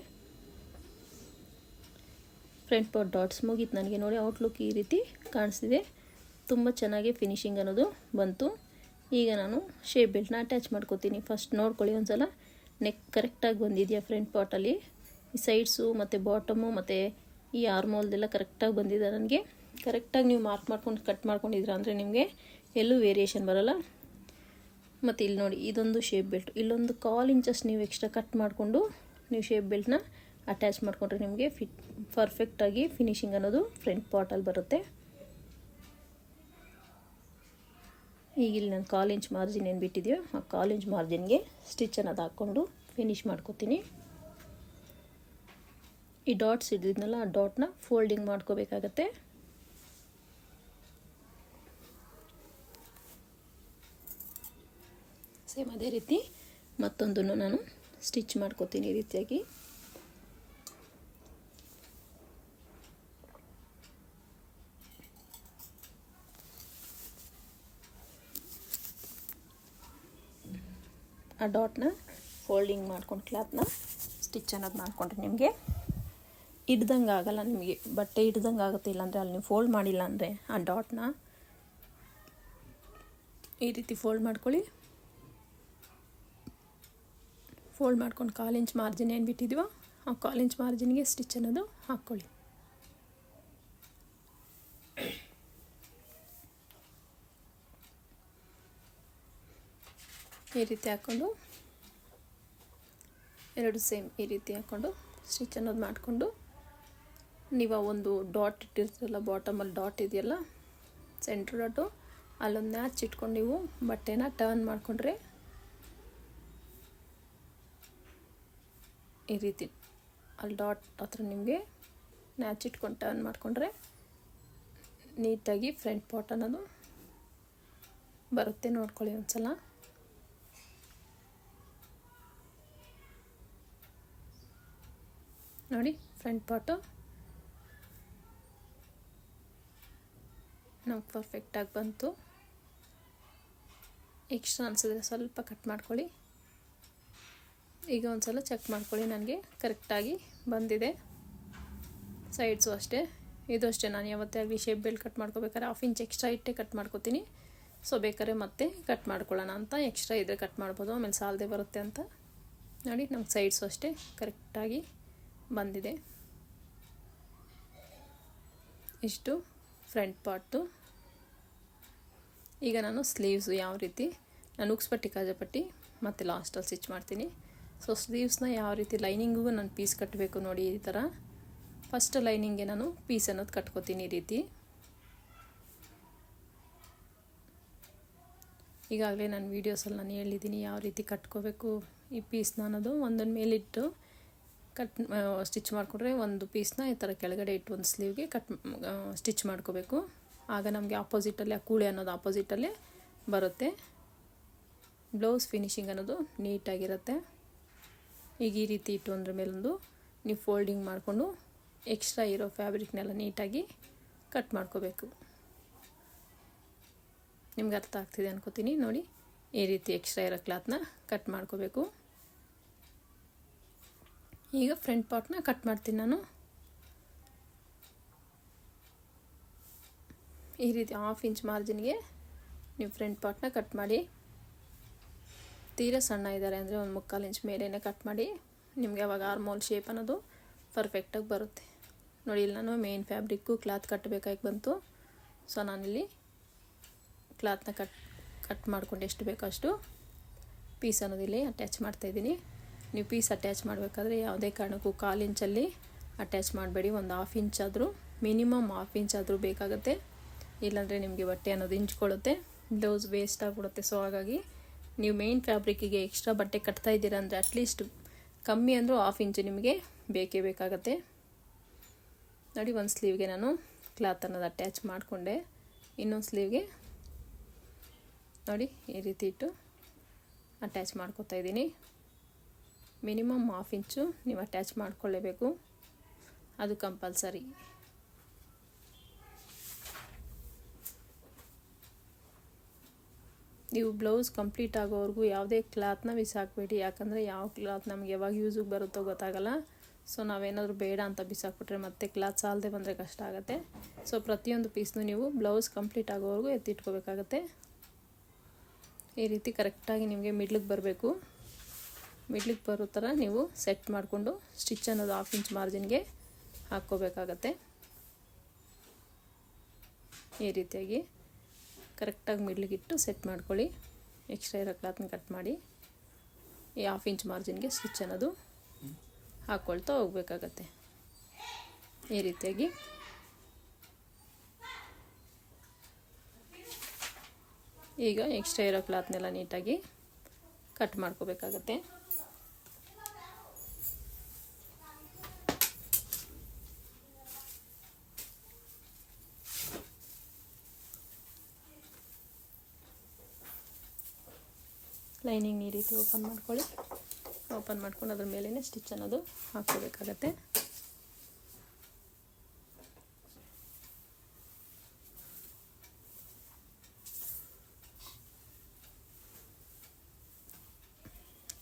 ಫ್ರಂಟ್ ಪಾರ್ಟ್ ಡಾಟ್ಸ್ ಮುಗೀತು ನನಗೆ. ನೋಡಿ, ಔಟ್ಲುಕ್ ಈ ರೀತಿ ಕಾಣಿಸ್ತಿದೆ, ತುಂಬ ಚೆನ್ನಾಗಿ ಫಿನಿಶಿಂಗ್ ಅನ್ನೋದು ಬಂತು. ಈಗ ನಾನು ಶೇಪ್ ಬೆಲ್ಟ್ನ ಅಟ್ಯಾಚ್ ಮಾಡ್ಕೋತೀನಿ. ಫಸ್ಟ್ ನೋಡ್ಕೊಳ್ಳಿ ಒಂದು ಸಲ ನೆಕ್ ಕರೆಕ್ಟಾಗಿ ಬಂದಿದೆಯಾ ಫ್ರಂಟ್ ಪಾರ್ಟಲ್ಲಿ, ಈ ಸೈಡ್ಸು ಮತ್ತು ಬಾಟಮು ಮತ್ತು ಈ ಆರ್ಮೋಲ್ದೆಲ್ಲ ಕರೆಕ್ಟಾಗಿ ಬಂದಿದೆ ನನಗೆ. ಕರೆಕ್ಟಾಗಿ ನೀವು ಮಾರ್ಕ್ ಮಾಡ್ಕೊಂಡು ಕಟ್ ಮಾಡ್ಕೊಂಡಿದ್ದೀರ ಅಂದರೆ ನಿಮಗೆ ಎಲ್ಲೂ ವೇರಿಯೇಷನ್ ಬರೋಲ್ಲ. ಮತ್ತು ಇಲ್ಲಿ ನೋಡಿ, ಇದೊಂದು ಶೇಪ್ ಬೆಲ್ಟ್, ಇಲ್ಲೊಂದು 1/4 ಇಂಚಸ್ ನೀವು ಎಕ್ಸ್ಟ್ರಾ ಕಟ್ ಮಾಡಿಕೊಂಡು ನೀವು ಶೇಪ್ ಬೆಲ್ಟ್ನ ಅಟ್ಯಾಚ್ ಮಾಡಿಕೊಂಡ್ರೆ ನಿಮಗೆ ಪರ್ಫೆಕ್ಟಾಗಿ ಫಿನಿಶಿಂಗ್ ಅನ್ನೋದು ಫ್ರಂಟ್ ಪಾರ್ಟಲ್ಲಿ ಬರುತ್ತೆ. ಈಗ ಇಲ್ಲಿ ನಾನು 1/4 ಇಂಚ್ ಮಾರ್ಜಿನ್ ಏನು ಬಿಟ್ಟಿದೆಯೋ ಆ 1/4 ಇಂಚ್ ಮಾರ್ಜಿನ್ಗೆ ಸ್ಟಿಚ್ ಅನ್ನೋದು ಹಾಕ್ಕೊಂಡು ಫಿನಿಶ್ ಮಾಡ್ಕೋತೀನಿ. ಈ ಡಾಟ್ಸ್ ಹಿಡಿದಿದ್ನಲ್ಲ, ಆ ಡಾಟ್ನ ಫೋಲ್ಡಿಂಗ್ ಮಾಡ್ಕೋಬೇಕಾಗತ್ತೆ. ಸೇಮ್ ಅದೇ ರೀತಿ ಮತ್ತೊಂದನ್ನು ನಾನು ಸ್ಟಿಚ್ ಮಾಡ್ಕೋತೀನಿ ಈ ರೀತಿಯಾಗಿ. ಆ ಡಾಟ್ನ ಫೋಲ್ಡಿಂಗ್ ಮಾಡ್ಕೊಂಡು ಕ್ಲಾತ್ನ ಸ್ಟಿಚ್ ಅನ್ನೋದು ಮಾಡಿಕೊಂಡ್ರೆ ನಿಮಗೆ ಹಿಡ್ದಂಗೆ ಆಗೋಲ್ಲ, ನಿಮಗೆ ಬಟ್ಟೆ ಹಿಡ್ದಂಗೆ ಆಗುತ್ತೆ. ಇಲ್ಲಾಂದರೆ ಅಲ್ಲಿ ನೀವು ಫೋಲ್ಡ್ ಮಾಡಿಲ್ಲ ಅಂದರೆ ಆ ಡಾಟ್ನ ಈ ರೀತಿ ಫೋಲ್ಡ್ ಮಾಡ್ಕೊಳ್ಳಿ. ಫೋಲ್ಡ್ ಮಾಡ್ಕೊಂಡು 1/4 ಇಂಚ್ ಮಾರ್ಜಿನ್ ಏನು ಬಿಟ್ಟಿದ್ದೀವೋ ಆ 1/4 ಇಂಚ್ ಮಾರ್ಜಿನ್ಗೆ ಸ್ಟಿಚ್ ಅನ್ನೋದು ಹಾಕ್ಕೊಳ್ಳಿ. ಈ ರೀತಿ ಹಾಕ್ಕೊಂಡು ಎರಡು ಸೇಮ್ ಈ ರೀತಿ ಹಾಕ್ಕೊಂಡು ಸ್ಟಿಚ್ ಅನ್ನೋದು ಮಾಡಿಕೊಂಡು ನೀವು ಒಂದು ಡಾಟ್ ಇಟ್ಟಿರ್ತೀರಲ್ಲ, ಬಾಟಮಲ್ಲಿ ಡಾಟ್ ಇದೆಯಲ್ಲ ಸೆಂಟ್ರ್ ಡಾಟು, ಅಲ್ಲೊಂದು ನ್ಯಾಚ್ ಇಟ್ಕೊಂಡು ನೀವು ಬಟ್ಟೆನ ಟರ್ನ್ ಮಾಡಿಕೊಂಡ್ರೆ ಈ ರೀತಿ ಅಲ್ಲಿ ಡಾಟ್ ಹತ್ರ ನಿಮಗೆ ನ್ಯಾಚ್ ಇಟ್ಕೊಂಡು ಟರ್ನ್ ಮಾಡಿಕೊಂಡ್ರೆ ನೀಟಾಗಿ ಫ್ರಂಟ್ ಪಾರ್ಟ್ ಅನ್ನೋದು ಬರುತ್ತೆ. ನೋಡ್ಕೊಳ್ಳಿ ಒಂದ್ಸಲ. ನೋಡಿ ಫ್ರಂಟ್ ಪಾರ್ಟು ನಮ್ಗೆ ಪರ್ಫೆಕ್ಟಾಗಿ ಬಂತು. ಎಕ್ಸ್ಟ್ರಾ ಅನಿಸಿದ್ರೆ ಸ್ವಲ್ಪ ಕಟ್ ಮಾಡ್ಕೊಳ್ಳಿ. ಈಗ ಒಂದು ಸಲ ಚೆಕ್ ಮಾಡ್ಕೊಳ್ಳಿ, ನನಗೆ ಕರೆಕ್ಟಾಗಿ ಬಂದಿದೆ. ಸೈಡ್ಸು ಅಷ್ಟೇ, ಇದು ಅಷ್ಟೇ. ನಾನು ಯಾವತ್ತೇ ಆಗಲಿ ಶೇಪ್ ಬೆಲ್ಟ್ ಕಟ್ ಮಾಡ್ಕೋಬೇಕಾದ್ರೆ 1/2 ಇಂಚ್ ಎಕ್ಸ್ಟ್ರಾ ಇಟ್ಟೆ ಕಟ್ ಮಾಡ್ಕೋತೀನಿ. ಸೊ ಬೇಕಾದ್ರೆ ಮತ್ತೆ ಕಟ್ ಮಾಡ್ಕೊಳ್ಳೋಣ ಅಂತ, ಎಕ್ಸ್ಟ್ರಾ ಇದ್ದರೆ ಕಟ್ ಮಾಡ್ಬೋದು, ಆಮೇಲೆ ಸಾಲದೆ ಬರುತ್ತೆ ಅಂತ. ನೋಡಿ ನಮ್ಗೆ ಸೈಡ್ಸು ಅಷ್ಟೇ ಕರೆಕ್ಟಾಗಿ ಬಂದಿದೆ. ಇಷ್ಟು ಫ್ರಂಟ್ ಪಾರ್ಟು. ಈಗ ನಾನು ಸ್ಲೀವ್ಸು ಯಾವ ರೀತಿ, ನಾನು ಉಕ್ಸ್ಪಟ್ಟಿ ಕಾಜಾಪಟ್ಟಿ ಮತ್ತು ಲಾಸ್ಟಲ್ಲಿ ಸ್ಟಿಚ್ ಮಾಡ್ತೀನಿ. ಸೊ ಸ್ಲೀವ್ಸ್ನ ಯಾವ ರೀತಿ ಲೈನಿಂಗಿಗೂ ನಾನು ಪೀಸ್ ಕಟ್ಟಬೇಕು ನೋಡಿ. ಈ ಥರ ಫಸ್ಟ್ ಲೈನಿಂಗ್ಗೆ ನಾನು ಪೀಸ್ ಅನ್ನೋದು ಕಟ್ಕೋತೀನಿ ಈ ರೀತಿ. ಈಗಾಗಲೇ ನಾನು ವೀಡಿಯೋಸಲ್ಲಿ ನಾನು ಹೇಳಿದ್ದೀನಿ ಯಾವ ರೀತಿ ಕಟ್ಕೋಬೇಕು ಈ ಪೀಸ್ನ ಅನ್ನೋದು. ಒಂದೊಂದು ಮೇಲಿಟ್ಟು ಸ್ಟಿಚ್ ಮಾಡಿಕೊಂಡ್ರೆ ಒಂದು ಪೀಸ್ನ ಈ ಥರ ಕೆಳಗಡೆ ಇಟ್ಟು ಒಂದು ಸ್ಲೀವ್ಗೆ ಸ್ಟಿಚ್ ಮಾಡ್ಕೋಬೇಕು. ಆಗ ನಮಗೆ ಆಪೋಸಿಟಲ್ಲೇ ಆ ಕೂಳೆ ಅನ್ನೋದು ಆಪೋಸಿಟಲ್ಲೇ ಬರುತ್ತೆ. ಬ್ಲೌಸ್ ಫಿನಿಶಿಂಗ್ ಅನ್ನೋದು ನೀಟಾಗಿರುತ್ತೆ. ಈಗ ಈ ರೀತಿ ಇಟ್ಟು ಅಂದ್ರ ಮೇಲೊಂದು ನೀವು ಫೋಲ್ಡಿಂಗ್ ಮಾಡಿಕೊಂಡು ಎಕ್ಸ್ಟ್ರಾ ಇರೋ ಫ್ಯಾಬ್ರಿಕ್ನೆಲ್ಲ ನೀಟಾಗಿ ಕಟ್ ಮಾಡ್ಕೋಬೇಕು. ನಿಮ್ಗೆ ಅರ್ಥ ಆಗ್ತಿದೆ ಅನ್ಕೋತೀನಿ. ನೋಡಿ ಈ ರೀತಿ ಎಕ್ಸ್ಟ್ರಾ ಇರೋ ಕ್ಲಾತ್ನ ಕಟ್ ಮಾಡ್ಕೋಬೇಕು. ಈಗ ಫ್ರಂಟ್ ಪಾರ್ಟ್ನ ಕಟ್ ಮಾಡ್ತೀನಿ ನಾನು. ಈ ರೀತಿ 1/2 ಇಂಚ್ ಮಾರ್ಜಿನ್ಗೆ ನೀವು ಫ್ರಂಟ್ ಪಾರ್ಟ್ನ ಕಟ್ ಮಾಡಿ. ತೀರಾ ಸಣ್ಣ ಇದ್ದಾರೆ ಅಂದರೆ 1/4 ಇಂಚ್ ಮೇಲೇ ಕಟ್ ಮಾಡಿ. ನಿಮಗೆ ಅವಾಗ ಆರ್ಮೋಲ್ ಶೇಪ್ ಅನ್ನೋದು ಪರ್ಫೆಕ್ಟಾಗಿ ಬರುತ್ತೆ. ನೋಡಿ ಇಲ್ಲಿ ನಾನು ಮೇನ್ ಫ್ಯಾಬ್ರಿಕ್ಕು ಕ್ಲಾತ್ ಕಟ್ಟಬೇಕಾಗಿ ಬಂತು. ಸೊ ನಾನಿಲ್ಲಿ ಕ್ಲಾತ್ನ ಕಟ್ ಮಾಡ್ಕೊಂಡು ಎಷ್ಟು ಬೇಕೋ ಅಷ್ಟು ಪೀಸ್ ಅನ್ನೋದಿಲ್ಲಿ ಅಟ್ಯಾಚ್ ಮಾಡ್ತಾಯಿದ್ದೀನಿ. ನೀವು ಪೀಸ್ ಅಟ್ಯಾಚ್ ಮಾಡಬೇಕಾದ್ರೆ ಯಾವುದೇ ಕಾರಣಕ್ಕೂ 1/4 ಇಂಚಲ್ಲಿ ಅಟ್ಯಾಚ್ ಮಾಡಬೇಡಿ. ಒಂದು 1/2 ಇಂಚ್ ಆದರೂ ಮಿನಿಮಮ್ 1/2 ಇಂಚ್ ಆದರೂ ಬೇಕಾಗುತ್ತೆ. ಇಲ್ಲಾಂದರೆ ನಿಮಗೆ ಬಟ್ಟೆ ಅನ್ನೋದು ಇಂಚ್ಕೊಳ್ಳುತ್ತೆ, ಬ್ಲೌಸ್ ವೇಸ್ಟ್ ಆಗಿಬಿಡುತ್ತೆ. ಸೊ ಹಾಗಾಗಿ ನೀವು ಮೇನ್ ಫ್ಯಾಬ್ರಿಕ್ಕಿಗೆ ಎಕ್ಸ್ಟ್ರಾ ಬಟ್ಟೆ ಕಟ್ತಾ ಇದ್ದೀರಾ ಅಂದರೆ ಅಟ್ಲೀಸ್ಟ್ ಕಮ್ಮಿ ಅಂದರೂ 1/2 ಇಂಚು ನಿಮಗೆ ಬೇಕೇ ಬೇಕಾಗತ್ತೆ. ನೋಡಿ ಒಂದು ಸ್ಲೀವ್ಗೆ ನಾನು ಕ್ಲಾತ್ ಅನ್ನೋದು ಅಟ್ಯಾಚ್ ಮಾಡಿಕೊಂಡೆ. ಇನ್ನೊಂದು ಸ್ಲೀವ್ಗೆ ನೋಡಿ ಈ ರೀತಿ ಇಟ್ಟು ಅಟ್ಯಾಚ್ ಮಾಡ್ಕೊತಾ ಇದ್ದೀನಿ. ಮಿನಿಮಮ್ 1/2 ಇಂಚು ನೀವು ಅಟ್ಯಾಚ್ ಮಾಡ್ಕೊಳ್ಳೇಬೇಕು, ಅದು ಕಂಪಲ್ಸರಿ. ನೀವು ಬ್ಲೌಸ್ ಕಂಪ್ಲೀಟ್ ಆಗೋವರೆಗೂ ಯಾವುದೇ ಕ್ಲಾತ್ನ ಬಿಸಾಕಬೇಡಿ. ಯಾಕಂದರೆ ಯಾವ ಕ್ಲಾತ್ ನಮಗೆ ಯಾವಾಗ ಯೂಸಿಗೆ ಬರುತ್ತೋ ಗೊತ್ತಾಗಲ್ಲ. ಸೊ ನಾವೇನಾದರೂ ಬೇಡ ಅಂತ ಬಿಸಾಕ್ಬಿಟ್ರೆ ಮತ್ತೆ ಕ್ಲಾತ್ ಸಾಲದೆ ಬಂದರೆ ಕಷ್ಟ ಆಗುತ್ತೆ. ಸೊ ಪ್ರತಿಯೊಂದು ಪೀಸ್ನು ನೀವು ಬ್ಲೌಸ್ ಕಂಪ್ಲೀಟ್ ಆಗೋವರೆಗೂ ಎತ್ತಿಟ್ಕೋಬೇಕಾಗತ್ತೆ. ಈ ರೀತಿ ಕರೆಕ್ಟಾಗಿ ನಿಮಗೆ ಮಿಡ್ಲಿಗೆ ಬರಬೇಕು. ಮಿಡ್ಲಿಗೆ ಬರೋ ಥರ ನೀವು ಸೆಟ್ ಮಾಡಿಕೊಂಡು ಸ್ಟಿಚ್ ಅನ್ನೋದು 1/2 ಇಂಚ್ ಮಾರ್ಜಿನ್ಗೆ ಹಾಕ್ಕೋಬೇಕಾಗತ್ತೆ. ಈ ರೀತಿಯಾಗಿ ಕರೆಕ್ಟಾಗಿ ಮಿಡ್ಲಿಗಿಟ್ಟು ಸೆಟ್ ಮಾಡ್ಕೊಳ್ಳಿ. ಎಕ್ಸ್ಟ್ರಾ ಇರೋ ಕ್ಲಾತ್ನ ಕಟ್ ಮಾಡಿ ಈ 1/2 ಇಂಚ್ ಮಾರ್ಜಿನ್ಗೆ ಸ್ಟಿಚ್ ಅನ್ನೋದು ಹಾಕ್ಕೊಳ್ತಾ ಹೋಗಬೇಕಾಗತ್ತೆ. ಈ ರೀತಿಯಾಗಿ ಈಗ ಎಕ್ಸ್ಟ್ರಾ ಇರೋ ಕ್ಲಾತ್ನೆಲ್ಲ ನೀಟಾಗಿ ಕಟ್ ಮಾಡ್ಕೋಬೇಕಾಗತ್ತೆ. ಲೈನಿಂಗ್ ಈ ರೀತಿ ಓಪನ್ ಮಾಡ್ಕೊಳ್ಳಿ. ಓಪನ್ ಮಾಡ್ಕೊಂಡು ಅದ್ರ ಮೇಲೇ ಸ್ಟಿಚ್ ಅನ್ನೋದು ಹಾಕ್ಕೋಬೇಕಾಗತ್ತೆ.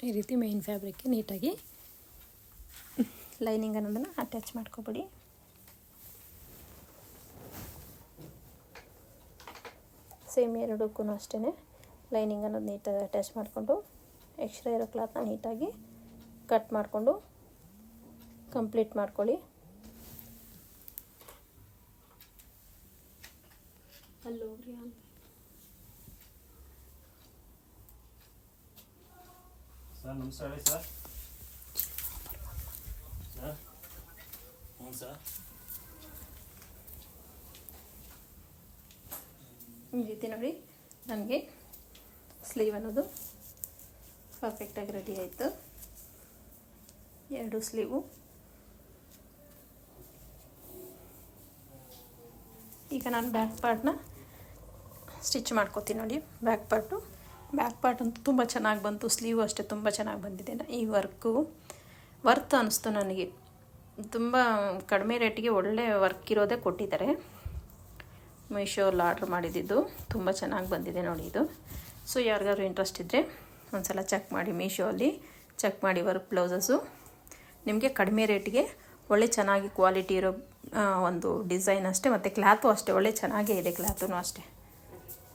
ಈ ರೀತಿ ಮೇನ್ ಫ್ಯಾಬ್ರಿಕ್ಗೆ ನೀಟಾಗಿ ಲೈನಿಂಗ್ ಅನ್ನೋದನ್ನು ಅಟ್ಯಾಚ್ ಮಾಡ್ಕೊಬಿಡಿ. ಸೇಮ್ ಎರಡಕ್ಕೂ ಅಷ್ಟೇ ಲೈನಿಂಗ್ ಅನ್ನೋದು ನೀಟಾಗಿ ಅಟ್ಯಾಚ್ ಮಾಡಿಕೊಂಡು ಎಕ್ಸ್ಟ್ರಾ ಇರೋ ಕ್ಲಾತ್ನ ನೀಟಾಗಿ ಕಟ್ ಮಾಡಿಕೊಂಡು ಕಂಪ್ಲೀಟ್ ಮಾಡ್ಕೊಳ್ಳಿ. ಸರ್ ನಮಸ್ಕಾರ ಸರ್. ಈ ರೀತಿ ನೋಡಿ ನನಗೆ ಸ್ಲೀವ್ ಅನ್ನೋದು ಪರ್ಫೆಕ್ಟಾಗಿ ರೆಡಿ ಆಯಿತು. 2 ಸ್ಲೀವು. ಈಗ ನಾನು ಬ್ಯಾಕ್ ಪಾರ್ಟ್ನ ಸ್ಟಿಚ್ ಮಾಡ್ಕೋತೀನಿ ನೋಡಿ. ಬ್ಯಾಕ್ ಪಾರ್ಟ್ ಅಂತೂ ತುಂಬ ಚೆನ್ನಾಗಿ ಬಂತು. ಸ್ಲೀವ್ ಅಷ್ಟೇ ತುಂಬ ಚೆನ್ನಾಗಿ ಬಂದಿದೆ. ಈ ವರ್ತ್ ಅನ್ನಿಸ್ತು ನನಗೆ. ತುಂಬ ಕಡಿಮೆ ರೇಟಿಗೆ ಒಳ್ಳೆ ವರ್ಕ್ ಇರೋದೇ ಕೊಟ್ಟಿದ್ದಾರೆ. ಮೀಶೋಲ್ಲಿ ಆರ್ಡ್ರ್ ಮಾಡಿದ್ದು ತುಂಬ ಚೆನ್ನಾಗಿ ಬಂದಿದೆ ನೋಡಿ ಇದು. ಸೊ ಯಾರಿಗಾದ್ರು ಇಂಟ್ರೆಸ್ಟ್ ಇದ್ದರೆ ಒಂದ್ಸಲ ಚೆಕ್ ಮಾಡಿ, ಮೀಶೋಲ್ಲಿ ಚೆಕ್ ಮಾಡಿ. ವರ್ಕ್ ಬ್ಲೌಸಸ್ಸು ನಿಮಗೆ ಕಡಿಮೆ ರೇಟಿಗೆ ಒಳ್ಳೆ ಚೆನ್ನಾಗಿ ಕ್ವಾಲಿಟಿ ಇರೋ ಒಂದು ಡಿಸೈನ್ ಅಷ್ಟೇ. ಮತ್ತು ಕ್ಲಾತು ಅಷ್ಟೇ ಒಳ್ಳೆ ಚೆನ್ನಾಗೇ ಇದೆ. ಕ್ಲಾತೂ ಅಷ್ಟೇ.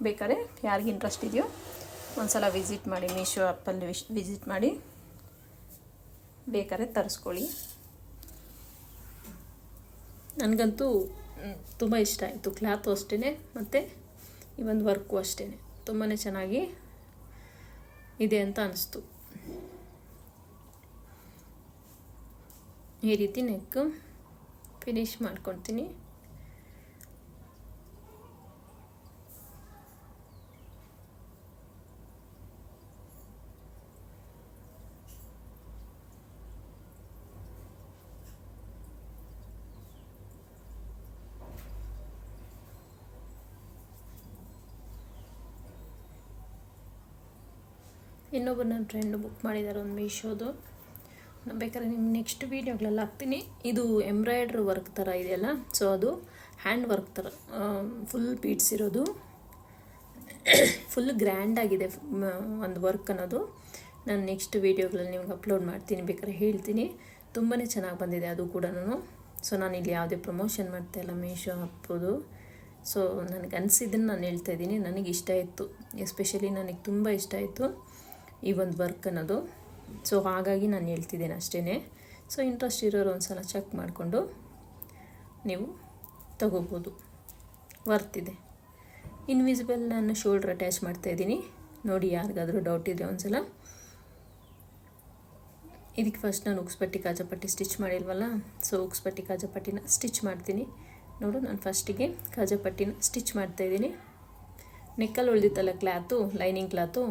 ಬೇಕಾದ್ರೆ ಯಾರಿಗೆ ಇಂಟ್ರೆಸ್ಟ್ ಇದೆಯೋ ಒಂದ್ಸಲ ವಿಸಿಟ್ ಮಾಡಿ, ಮೀಶೋ ಆ್ಯಪಲ್ಲಿ ವಿಸಿಟ್ ಮಾಡಿ ಬೇಕಾದ್ರೆ ತರಿಸ್ಕೊಳ್ಳಿ. ನನಗಂತೂ ತುಂಬ ಇಷ್ಟ ಆಯಿತು. ಕ್ಲಾತು ಅಷ್ಟೇ ಮತ್ತು ಈ ಒಂದು ವರ್ಕು ಅಷ್ಟೇ ತುಂಬಾ ಚೆನ್ನಾಗಿ ಇದೆ ಅಂತ ಅನಿಸ್ತು. ಈ ರೀತಿ ನೆಕ್ ಫಿನಿಶ್ ಮಾಡ್ಕೊಳ್ತೀನಿ. ಇನ್ನೊಬ್ಬರು ನನ್ನ ಫ್ರೆಂಡು ಬುಕ್ ಮಾಡಿದ್ದಾರೆ ಒಂದು ಮೀಶೋದು. ಬೇಕಾದ್ರೆ ನಿಮ್ಮ ನೆಕ್ಸ್ಟ್ ವೀಡಿಯೋಗಳೆಲ್ಲ ಹಾಕ್ತೀನಿ. ಇದು ಎಂಬ್ರಾಯ್ಡ್ರಿ ವರ್ಕ್ ಥರ ಇದೆಯಲ್ಲ, ಸೊ ಅದು ಹ್ಯಾಂಡ್ ವರ್ಕ್ ಥರ ಫುಲ್ ಬೀಡ್ಸ್ ಇರೋದು, ಫುಲ್ ಗ್ರ್ಯಾಂಡಾಗಿದೆ ಒಂದು ವರ್ಕ್ ಅನ್ನೋದು. ನಾನು ನೆಕ್ಸ್ಟ್ ವೀಡಿಯೋಗಳಲ್ಲಿ ನಿಮ್ಗೆ ಅಪ್ಲೋಡ್ ಮಾಡ್ತೀನಿ, ಬೇಕಾದ್ರೆ ಹೇಳ್ತೀನಿ. ತುಂಬಾ ಚೆನ್ನಾಗಿ ಬಂದಿದೆ ಅದು ಕೂಡ. ಸೊ ನಾನು ಇಲ್ಲಿ ಯಾವುದೇ ಪ್ರಮೋಷನ್ ಮಾಡ್ತಾಯಿಲ್ಲ ಮೀಶೋ ಆ್ಯಪ್ದು. ಸೊ ನನಗೆ ಅನಿಸಿದ್ದನ್ನು ನಾನು ಹೇಳ್ತಾಯಿದ್ದೀನಿ. ನನಗೆ ಇಷ್ಟ ಆಯಿತು, ಎಸ್ಪೆಷಲಿ ನನಗೆ ತುಂಬ ಇಷ್ಟ ಆಯಿತು ಈ ಒಂದು ವರ್ಕ್ ಅನ್ನೋದು. ಸೊ ಹಾಗಾಗಿ ನಾನು ಹೇಳ್ತಿದ್ದೇನೆ ಅಷ್ಟೇ. ಸೊ ಇಂಟ್ರೆಸ್ಟ್ ಇರೋರು ಒಂದು ಸಲ ಚೆಕ್ ಮಾಡಿಕೊಂಡು ನೀವು ತಗೋಬೋದು. ವರ್ತಿದೆ. ಇನ್ವಿಸಿಬಲ್ ನಾನು ಶೋಲ್ಡ್ರ್ ಅಟ್ಯಾಚ್ ಮಾಡ್ತಾಯಿದ್ದೀನಿ ನೋಡಿ. ಯಾರಿಗಾದರೂ ಡೌಟ್ ಇದ್ದರೆ ಒಂದು ಸಲ. ಇದಕ್ಕೆ ಫಸ್ಟ್ ನಾನು ಉಕ್ಸ್ಪಟ್ಟಿ ಕಾಜಾಪಟ್ಟಿ ಸ್ಟಿಚ್ ಮಾಡಿಲ್ವಲ್ಲ, ಸೊ ಉಕ್ಸ್ಪಟ್ಟಿ ಕಾಜಾಪಟ್ಟಿನ ಸ್ಟಿಚ್ ಮಾಡ್ತೀನಿ ನೋಡು. ನಾನು ಫಸ್ಟಿಗೆ ಕಾಜಾಪಟ್ಟಿನ ಸ್ಟಿಚ್ ಮಾಡ್ತಾಯಿದ್ದೀನಿ. ನೆಕ್ಕಲ್ಲಿ ಉಳಿದಿತ್ತಲ್ಲ ಕ್ಲಾತು, ಲೈನಿಂಗ್ ಕ್ಲಾತು,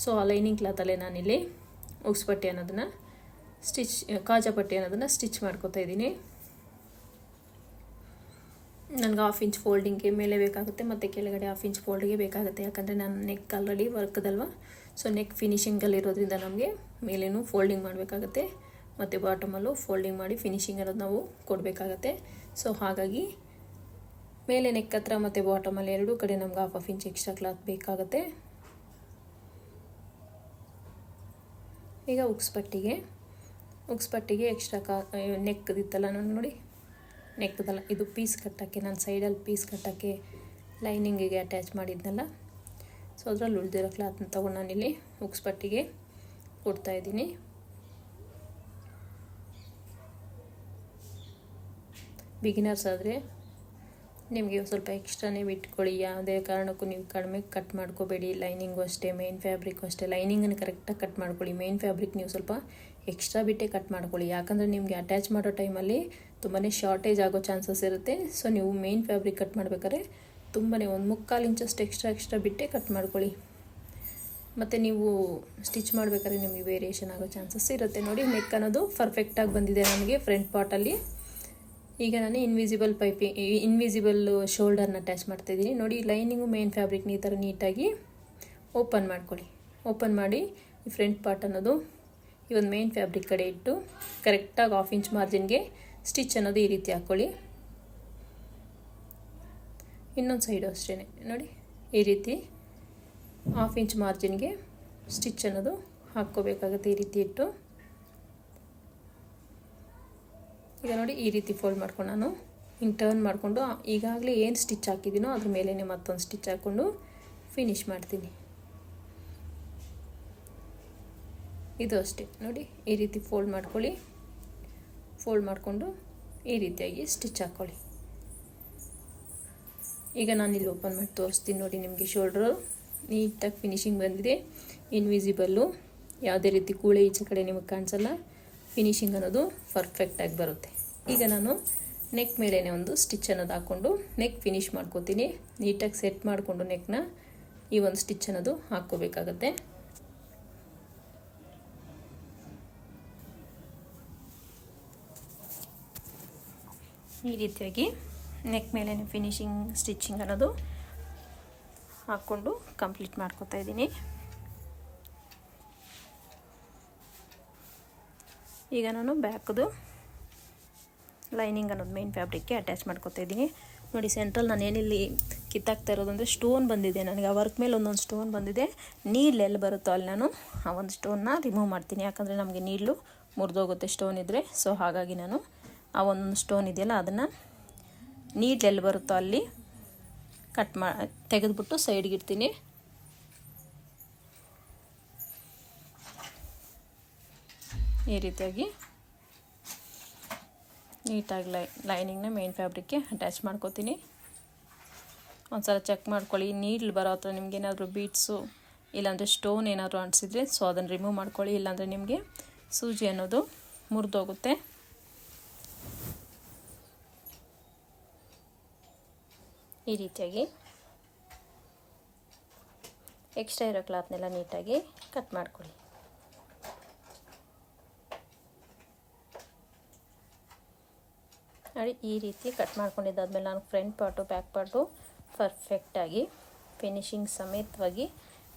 ಸೊ ಆ ಲೈನಿಂಗ್ ಕ್ಲಾತಲ್ಲೇ ನಾನಿಲ್ಲಿ ಉಕ್ಸ್ಪಟ್ಟಿ ಅನ್ನೋದನ್ನು ಕಾಜಾಪಟ್ಟಿ ಅನ್ನೋದನ್ನು ಸ್ಟಿಚ್ ಮಾಡ್ಕೊತಾ ಇದ್ದೀನಿ. ನನಗೆ 1/2 ಇಂಚ್ ಫೋಲ್ಡಿಂಗ್ಗೆ ಮೇಲೆ ಬೇಕಾಗುತ್ತೆ ಮತ್ತು ಕೆಳಗಡೆ 1/2 ಇಂಚ್ ಫೋಲ್ಡಿಗೆ ಬೇಕಾಗುತ್ತೆ. ಯಾಕಂದರೆ ನಾನು ನೆಕ್ ಆಲ್ರೆಡಿ ವರ್ಕ್ದಲ್ವ, ಸೊ ನೆಕ್ ಫಿನಿಷಿಂಗಲ್ಲಿರೋದ್ರಿಂದ ನಮಗೆ ಮೇಲೇನು ಫೋಲ್ಡಿಂಗ್ ಮಾಡಬೇಕಾಗತ್ತೆ ಮತ್ತು ಬಾಟಮಲ್ಲೂ ಫೋಲ್ಡಿಂಗ್ ಮಾಡಿ ಫಿನಿಷಿಂಗ್ ಅನ್ನೋದು ನಾವು ಕೊಡಬೇಕಾಗತ್ತೆ. ಸೊ ಹಾಗಾಗಿ ಮೇಲೆ ನೆಕ್ ಹತ್ರ ಮತ್ತು ಬಾಟಮಲ್ಲಿ ಎರಡೂ ಕಡೆ ನಮ್ಗೆ 1/2 ಇಂಚ್ ಎಕ್ಸ್ಟ್ರಾ ಕ್ಲಾತ್ ಬೇಕಾಗುತ್ತೆ. ಈಗ ಉಕ್ಸ್ಪಟ್ಟಿಗೆ ಎಕ್ಸ್ಟ್ರಾ ನೆಕ್ದಿತ್ತಲ್ಲ ನೋಡಿ, ನೆಕ್ದಲ್ಲ ಇದು ಪೀಸ್ ಕಟ್ಟೋಕ್ಕೆ, ನಾನು ಸೈಡಲ್ಲಿ ಪೀಸ್ ಕಟ್ಟೋಕ್ಕೆ ಲೈನಿಂಗಿಗೆ ಅಟ್ಯಾಚ್ ಮಾಡಿದ್ನಲ್ಲ, ಸೊ ಅದರಲ್ಲಿ ಉಳಿದಿರೋ ಕ್ಲಾತ್ನ ತೊಗೊಂಡು ನಾನಿಲ್ಲಿ ಉಕ್ಸ್ಪಟ್ಟಿಗೆ ಕೊಡ್ತಾಯಿದ್ದೀನಿ. ಬಿಗಿನರ್ಸ್ ಆದರೆ ನಿಮಗೆ ಸ್ವಲ್ಪ ಎಕ್ಸ್ಟ್ರಾನೇ ಬಿಟ್ಕೊಳ್ಳಿ. ಯಾವುದೇ ಕಾರಣಕ್ಕೂ ನೀವು ಕಡಿಮೆ ಕಟ್ ಮಾಡ್ಕೋಬೇಡಿ. ಲೈನಿಂಗು ಅಷ್ಟೇ, ಮೇನ್ ಫ್ಯಾಬ್ರಿಕ್ಕು ಅಷ್ಟೇ. ಲೈನಿಂಗನ್ನು ಕರೆಕ್ಟಾಗಿ ಕಟ್ ಮಾಡ್ಕೊಳ್ಳಿ. ಮೇನ್ ಫ್ಯಾಬ್ರಿಕ್ ನೀವು ಸ್ವಲ್ಪ ಎಕ್ಸ್ಟ್ರಾ ಬಿಟ್ಟೇ ಕಟ್ ಮಾಡ್ಕೊಳ್ಳಿ. ಯಾಕಂದರೆ ನಿಮಗೆ ಅಟ್ಯಾಚ್ ಮಾಡೋ ಟೈಮಲ್ಲಿ ತುಂಬಾ ಶಾರ್ಟೇಜ್ ಆಗೋ ಚಾನ್ಸಸ್ ಇರುತ್ತೆ. ಸೊ ನೀವು ಮೇನ್ ಫ್ಯಾಬ್ರಿಕ್ ಕಟ್ ಮಾಡಬೇಕಾದ್ರೆ ತುಂಬಾ 1/4 ಇಂಚಷ್ಟು ಎಕ್ಸ್ಟ್ರಾ ಬಿಟ್ಟೇ ಕಟ್ ಮಾಡ್ಕೊಳ್ಳಿ. ಮತ್ತು ನೀವು ಸ್ಟಿಚ್ ಮಾಡಬೇಕಾದ್ರೆ ನಿಮಗೆ ವೇರಿಯೇಷನ್ ಆಗೋ ಚಾನ್ಸಸ್ ಇರುತ್ತೆ. ನೋಡಿ, ನೆಕ್ ಅನ್ನೋದು ಪರ್ಫೆಕ್ಟಾಗಿ ಬಂದಿದೆ ನನಗೆ ಫ್ರಂಟ್ ಪಾರ್ಟಲ್ಲಿ. ಈಗ ನಾನು ಇನ್ವಿಸಿಬಲ್ ಶೋಲ್ಡರ್ನ ಅಟ್ಯಾಚ್ ಮಾಡ್ತಾಯಿದ್ದೀನಿ ನೋಡಿ. ಲೈನಿಂಗು ಮೇನ್ ಫ್ಯಾಬ್ರಿಕ್ನ ಈ ಥರ ನೀಟಾಗಿ ಓಪನ್ ಮಾಡ್ಕೊಳ್ಳಿ. ಓಪನ್ ಮಾಡಿ ಈ ಫ್ರಂಟ್ ಪಾರ್ಟ್ ಅನ್ನೋದು ಈ ಒಂದು ಮೇನ್ ಫ್ಯಾಬ್ರಿಕ್ ಕಡೆ ಇಟ್ಟು ಕರೆಕ್ಟಾಗಿ 1/2 ಇಂಚ್ ಮಾರ್ಜಿನ್ಗೆ ಸ್ಟಿಚ್ ಅನ್ನೋದು ಈ ರೀತಿ ಹಾಕ್ಕೊಳ್ಳಿ. ಇನ್ನೊಂದು ಸೈಡು ಅಷ್ಟೇ ನೋಡಿ, ಈ ರೀತಿ 1/2 ಇಂಚ್ ಮಾರ್ಜಿನ್ಗೆ ಸ್ಟಿಚ್ ಅನ್ನೋದು ಹಾಕ್ಕೋಬೇಕಾಗುತ್ತೆ. ಈ ರೀತಿ ಇಟ್ಟು ಈಗ ನೋಡಿ, ಈ ರೀತಿ ಫೋಲ್ಡ್ ಮಾಡ್ಕೊಂಡು ನಾನು ಹಿಂಗೆ ಟರ್ನ್ ಮಾಡಿಕೊಂಡು ಈಗಾಗಲೇ ಏನು ಸ್ಟಿಚ್ ಹಾಕಿದ್ದೀನೋ ಅದ್ರ ಮೇಲೇ ಮತ್ತೊಂದು ಸ್ಟಿಚ್ ಹಾಕ್ಕೊಂಡು ಫಿನಿಶ್ ಮಾಡ್ತೀನಿ. ಇದು ಅಷ್ಟೇ ನೋಡಿ, ಈ ರೀತಿ ಫೋಲ್ಡ್ ಮಾಡ್ಕೊಳ್ಳಿ. ಫೋಲ್ಡ್ ಮಾಡಿಕೊಂಡು ಈ ರೀತಿಯಾಗಿ ಸ್ಟಿಚ್ ಹಾಕ್ಕೊಳ್ಳಿ. ಈಗ ನಾನಿಲ್ಲಿ ಓಪನ್ ಮಾಡಿ ತೋರಿಸ್ತೀನಿ ನೋಡಿ. ನಿಮಗೆ ಶೋಲ್ಡ್ರು ನೀಟಾಗಿ ಫಿನಿಶಿಂಗ್ ಬಂದಿದೆ. ಇನ್ವಿಸಿಬಲ್ಲು ಯಾವುದೇ ರೀತಿ ಕೂಳೆ ಈಚೆ ಕಡೆ ನಿಮಗೆ ಕಾಣಿಸಲ್ಲ. ಫಿನಿಶಿಂಗ್ ಅನ್ನೋದು ಪರ್ಫೆಕ್ಟಾಗಿ ಬರುತ್ತೆ. ಈಗ ನಾನು ನೆಕ್ ಮೇಲೇ ಒಂದು ಸ್ಟಿಚ್ ಅನ್ನೋದು ಹಾಕ್ಕೊಂಡು ನೆಕ್ ಫಿನಿಶ್ ಮಾಡ್ಕೋತೀನಿ. ನೀಟಾಗಿ ಸೆಟ್ ಮಾಡಿಕೊಂಡು ನೆಕ್ನ ಈ ಒಂದು ಸ್ಟಿಚ್ ಅನ್ನೋದು ಹಾಕ್ಕೋಬೇಕಾಗತ್ತೆ. ಈ ರೀತಿಯಾಗಿ ನೆಕ್ ಮೇಲೆ ಫಿನಿಶಿಂಗ್ ಸ್ಟಿಚಿಂಗ್ ಅನ್ನೋದು ಹಾಕ್ಕೊಂಡು ಕಂಪ್ಲೀಟ್ ಮಾಡ್ಕೋತಾ ಇದ್ದೀನಿ. ಈಗ ನಾನು ಬ್ಯಾಕ್ದು ಲೈನಿಂಗ್ ಅನ್ನೋದು ಮೇನ್ ಫ್ಯಾಬ್ರಿಕ್ಗೆ ಅಟ್ಯಾಚ್ ಮಾಡ್ಕೋತಾ ಇದ್ದೀನಿ. ನೋಡಿ ಸೆಂಟ್ರಲ್ ನಾನು ಏನಿಲ್ಲಿ ಕಿತ್ತಾಕ್ತಾ ಇರೋದು ಅಂದರೆ ಸ್ಟೋನ್ ಬಂದಿದೆ ನನಗೆ. ಆ ವರ್ಕ್ ಮೇಲೆ ಒಂದೊಂದು ಸ್ಟೋನ್ ಬಂದಿದೆ. ನೀಡ್ಲು ಎಲ್ಲಿ ಬರುತ್ತೋ ಅಲ್ಲಿ ನಾನು ಆ ಒಂದು ಸ್ಟೋನ್ನ ರಿಮೂವ್ ಮಾಡ್ತೀನಿ. ಯಾಕಂದರೆ ನಮಗೆ ನೀಡ್ಲು ಮುರಿದೋಗುತ್ತೆ ಸ್ಟೋನ್ ಇದ್ದರೆ. ಸೊ ಹಾಗಾಗಿ ನಾನು ಆ ಒಂದೊಂದು ಸ್ಟೋನ್ ಇದೆಯಲ್ಲ ಅದನ್ನು ನೀಡ್ಲು ಎಲ್ಲಿ ಬರುತ್ತೋ ಅಲ್ಲಿ ತೆಗೆದುಬಿಟ್ಟು ಸೈಡ್ಗೆ ಇಡ್ತೀನಿ. ಈ ರೀತಿಯಾಗಿ ನೀಟಾಗಿ ಲೈನಿಂಗ್ನ ಮೇನ್ ಫ್ಯಾಬ್ರಿಕ್ಗೆ ಅಟ್ಯಾಚ್ ಮಾಡ್ಕೋತೀನಿ. ಒಂದ್ಸಲ ಚೆಕ್ ಮಾಡ್ಕೊಳ್ಳಿ. ನೀಡ್ಲು ಬರೋ ಹತ್ರ ನಿಮ್ಗೆ ಏನಾದರೂ ಬೀಡ್ಸು ಇಲ್ಲಾಂದರೆ ಸ್ಟೋನ್ ಏನಾದರೂ ಅಂಟಿಸಿದ್ರೆ ಸೊ ಅದನ್ನು ರಿಮೂವ್ ಮಾಡ್ಕೊಳ್ಳಿ. ಇಲ್ಲಾಂದರೆ ನಿಮಗೆ ಸೂಜಿ ಅನ್ನೋದು ಮುರಿದೋಗುತ್ತೆ. ಈ ರೀತಿಯಾಗಿ ಎಕ್ಸ್ಟ್ರಾ ಇರೋ ಕ್ಲಾತ್ನೆಲ್ಲ ನೀಟಾಗಿ ಕಟ್ ಮಾಡ್ಕೊಳ್ಳಿ. ನೋಡಿ ಈ ರೀತಿ ಕಟ್ ಮಾಡ್ಕೊಂಡಿದ್ದಾದ್ಮೇಲೆ ನಾನು ಫ್ರಂಟ್ ಪಾರ್ಟು ಬ್ಯಾಕ್ ಪಾರ್ಟು ಪರ್ಫೆಕ್ಟಾಗಿ ಫಿನಿಶಿಂಗ್ ಸಮೇತವಾಗಿ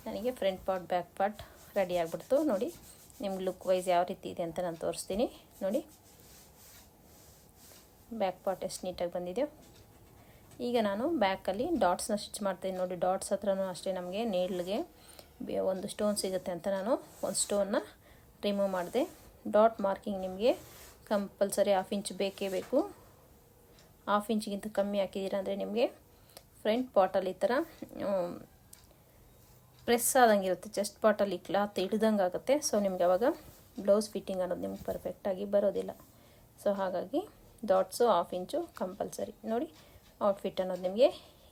ನನಗೆ front part back part ready ಆಗಿಬಿಡ್ತು. ನೋಡಿ ನಿಮ್ಗೆ ಲುಕ್ ವೈಸ್ ಯಾವ ರೀತಿ ಇದೆ ಅಂತ ನಾನು ತೋರಿಸ್ತೀನಿ. ನೋಡಿ ಬ್ಯಾಕ್ ಪಾರ್ಟ್ ಎಷ್ಟು ನೀಟಾಗಿ ಬಂದಿದೆ. ಈಗ ನಾನು ಬ್ಯಾಕಲ್ಲಿ ಡಾಟ್ಸ್ನ ಸ್ಟಿಚ್ ಮಾಡ್ತೀನಿ. ನೋಡಿ ಡಾಟ್ಸ್ ಹತ್ರನೂ ಅಷ್ಟೇ ನಮಗೆ ನೀಡ್ಲಿಗೆ ಒಂದು ಸ್ಟೋನ್ ಸಿಗುತ್ತೆ ಅಂತ ನಾನು ಒಂದು ಸ್ಟೋನ್ನ ರಿಮೂವ್ ಮಾಡಿದೆ. ಡಾಟ್ ಮಾರ್ಕಿಂಗ್ ನಿಮಗೆ ಕಂಪಲ್ಸರಿ 1/2 ಇಂಚ್ ಬೇಕೇ ಬೇಕು. 1/2 ಇಂಚ್ಗಿಂತ ಕಮ್ಮಿ ಹಾಕಿದ್ದೀರ ಅಂದರೆ ನಿಮಗೆ ಫ್ರಂಟ್ ಪಾರ್ಟಲ್ಲಿ ಈ ಥರ ಪ್ರೆಸ್ ಆದಂಗೆ ಇರುತ್ತೆ. ಚೆಸ್ಟ್ ಪಾರ್ಟಲ್ಲಿ ಕ್ಲಾತ್ ಹಿಡ್ದಂಗೆ ಆಗುತ್ತೆ. ಸೊ ನಿಮ್ಗೆ ಅವಾಗ ಬ್ಲೌಸ್ ಫಿಟ್ಟಿಂಗ್ ಅನ್ನೋದು ನಿಮ್ಗೆ ಪರ್ಫೆಕ್ಟಾಗಿ ಬರೋದಿಲ್ಲ. ಸೊ ಹಾಗಾಗಿ ಡಾಟ್ಸು 1/2 ಇಂಚು ಕಂಪಲ್ಸರಿ. ನೋಡಿ ಔಟ್ಫಿಟ್ ಅನ್ನೋದು ನಿಮಗೆ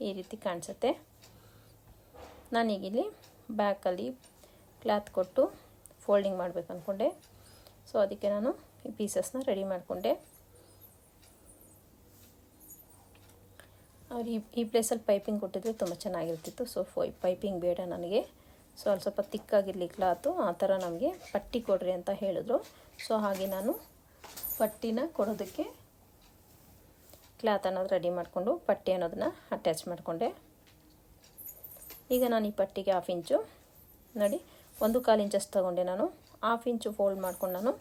ಈ ರೀತಿ ಕಾಣಿಸುತ್ತೆ. ನಾನೀಗಿಲ್ಲಿ ಬ್ಯಾಕಲ್ಲಿ ಕ್ಲಾತ್ ಕೊಟ್ಟು ಫೋಲ್ಡಿಂಗ್ ಮಾಡಬೇಕು ಅಂದ್ಕೊಂಡೆ. ಸೊ ಅದಕ್ಕೆ ನಾನು ಈ ಪೀಸಸ್ನ ರೆಡಿ ಮಾಡಿಕೊಂಡೆ. ಅವ್ರು ಈ ಪ್ಲೇಸಲ್ಲಿ ಪೈಪಿಂಗ್ ಕೊಟ್ಟಿದ್ರೆ ತುಂಬ ಚೆನ್ನಾಗಿರ್ತಿತ್ತು. ಸೊ ಪೈಪಿಂಗ್ ಬೇಡ ನನಗೆ. ಸೊ ಅಲ್ಲಿ ಸ್ವಲ್ಪ ತಿಕ್ಕಾಗಿರಲಿ ಕ್ಲಾತು. ಆ ಥರ ನಮಗೆ ಪಟ್ಟಿ ಕೊಡ್ರಿ ಅಂತ ಹೇಳಿದ್ರು. ಸೊ ಹಾಗೆ ನಾನು ಪಟ್ಟಿನ ಕೊಡೋದಕ್ಕೆ ಕ್ಲಾತ್ ಅನ್ನೋದು ರೆಡಿ ಮಾಡಿಕೊಂಡು ಪಟ್ಟಿ ಅನ್ನೋದನ್ನ ಅಟ್ಯಾಚ್ ಮಾಡಿಕೊಂಡೆ. ಈಗ ನಾನು ಈ ಪಟ್ಟಿಗೆ 1/2 ಇಂಚು ನೋಡಿ 1/4 ಇಂಚಷ್ಟು ತೊಗೊಂಡೆ. ನಾನು 1/2 ಇಂಚು ಫೋಲ್ಡ್ ಮಾಡ್ಕೊಂಡು ನಾನು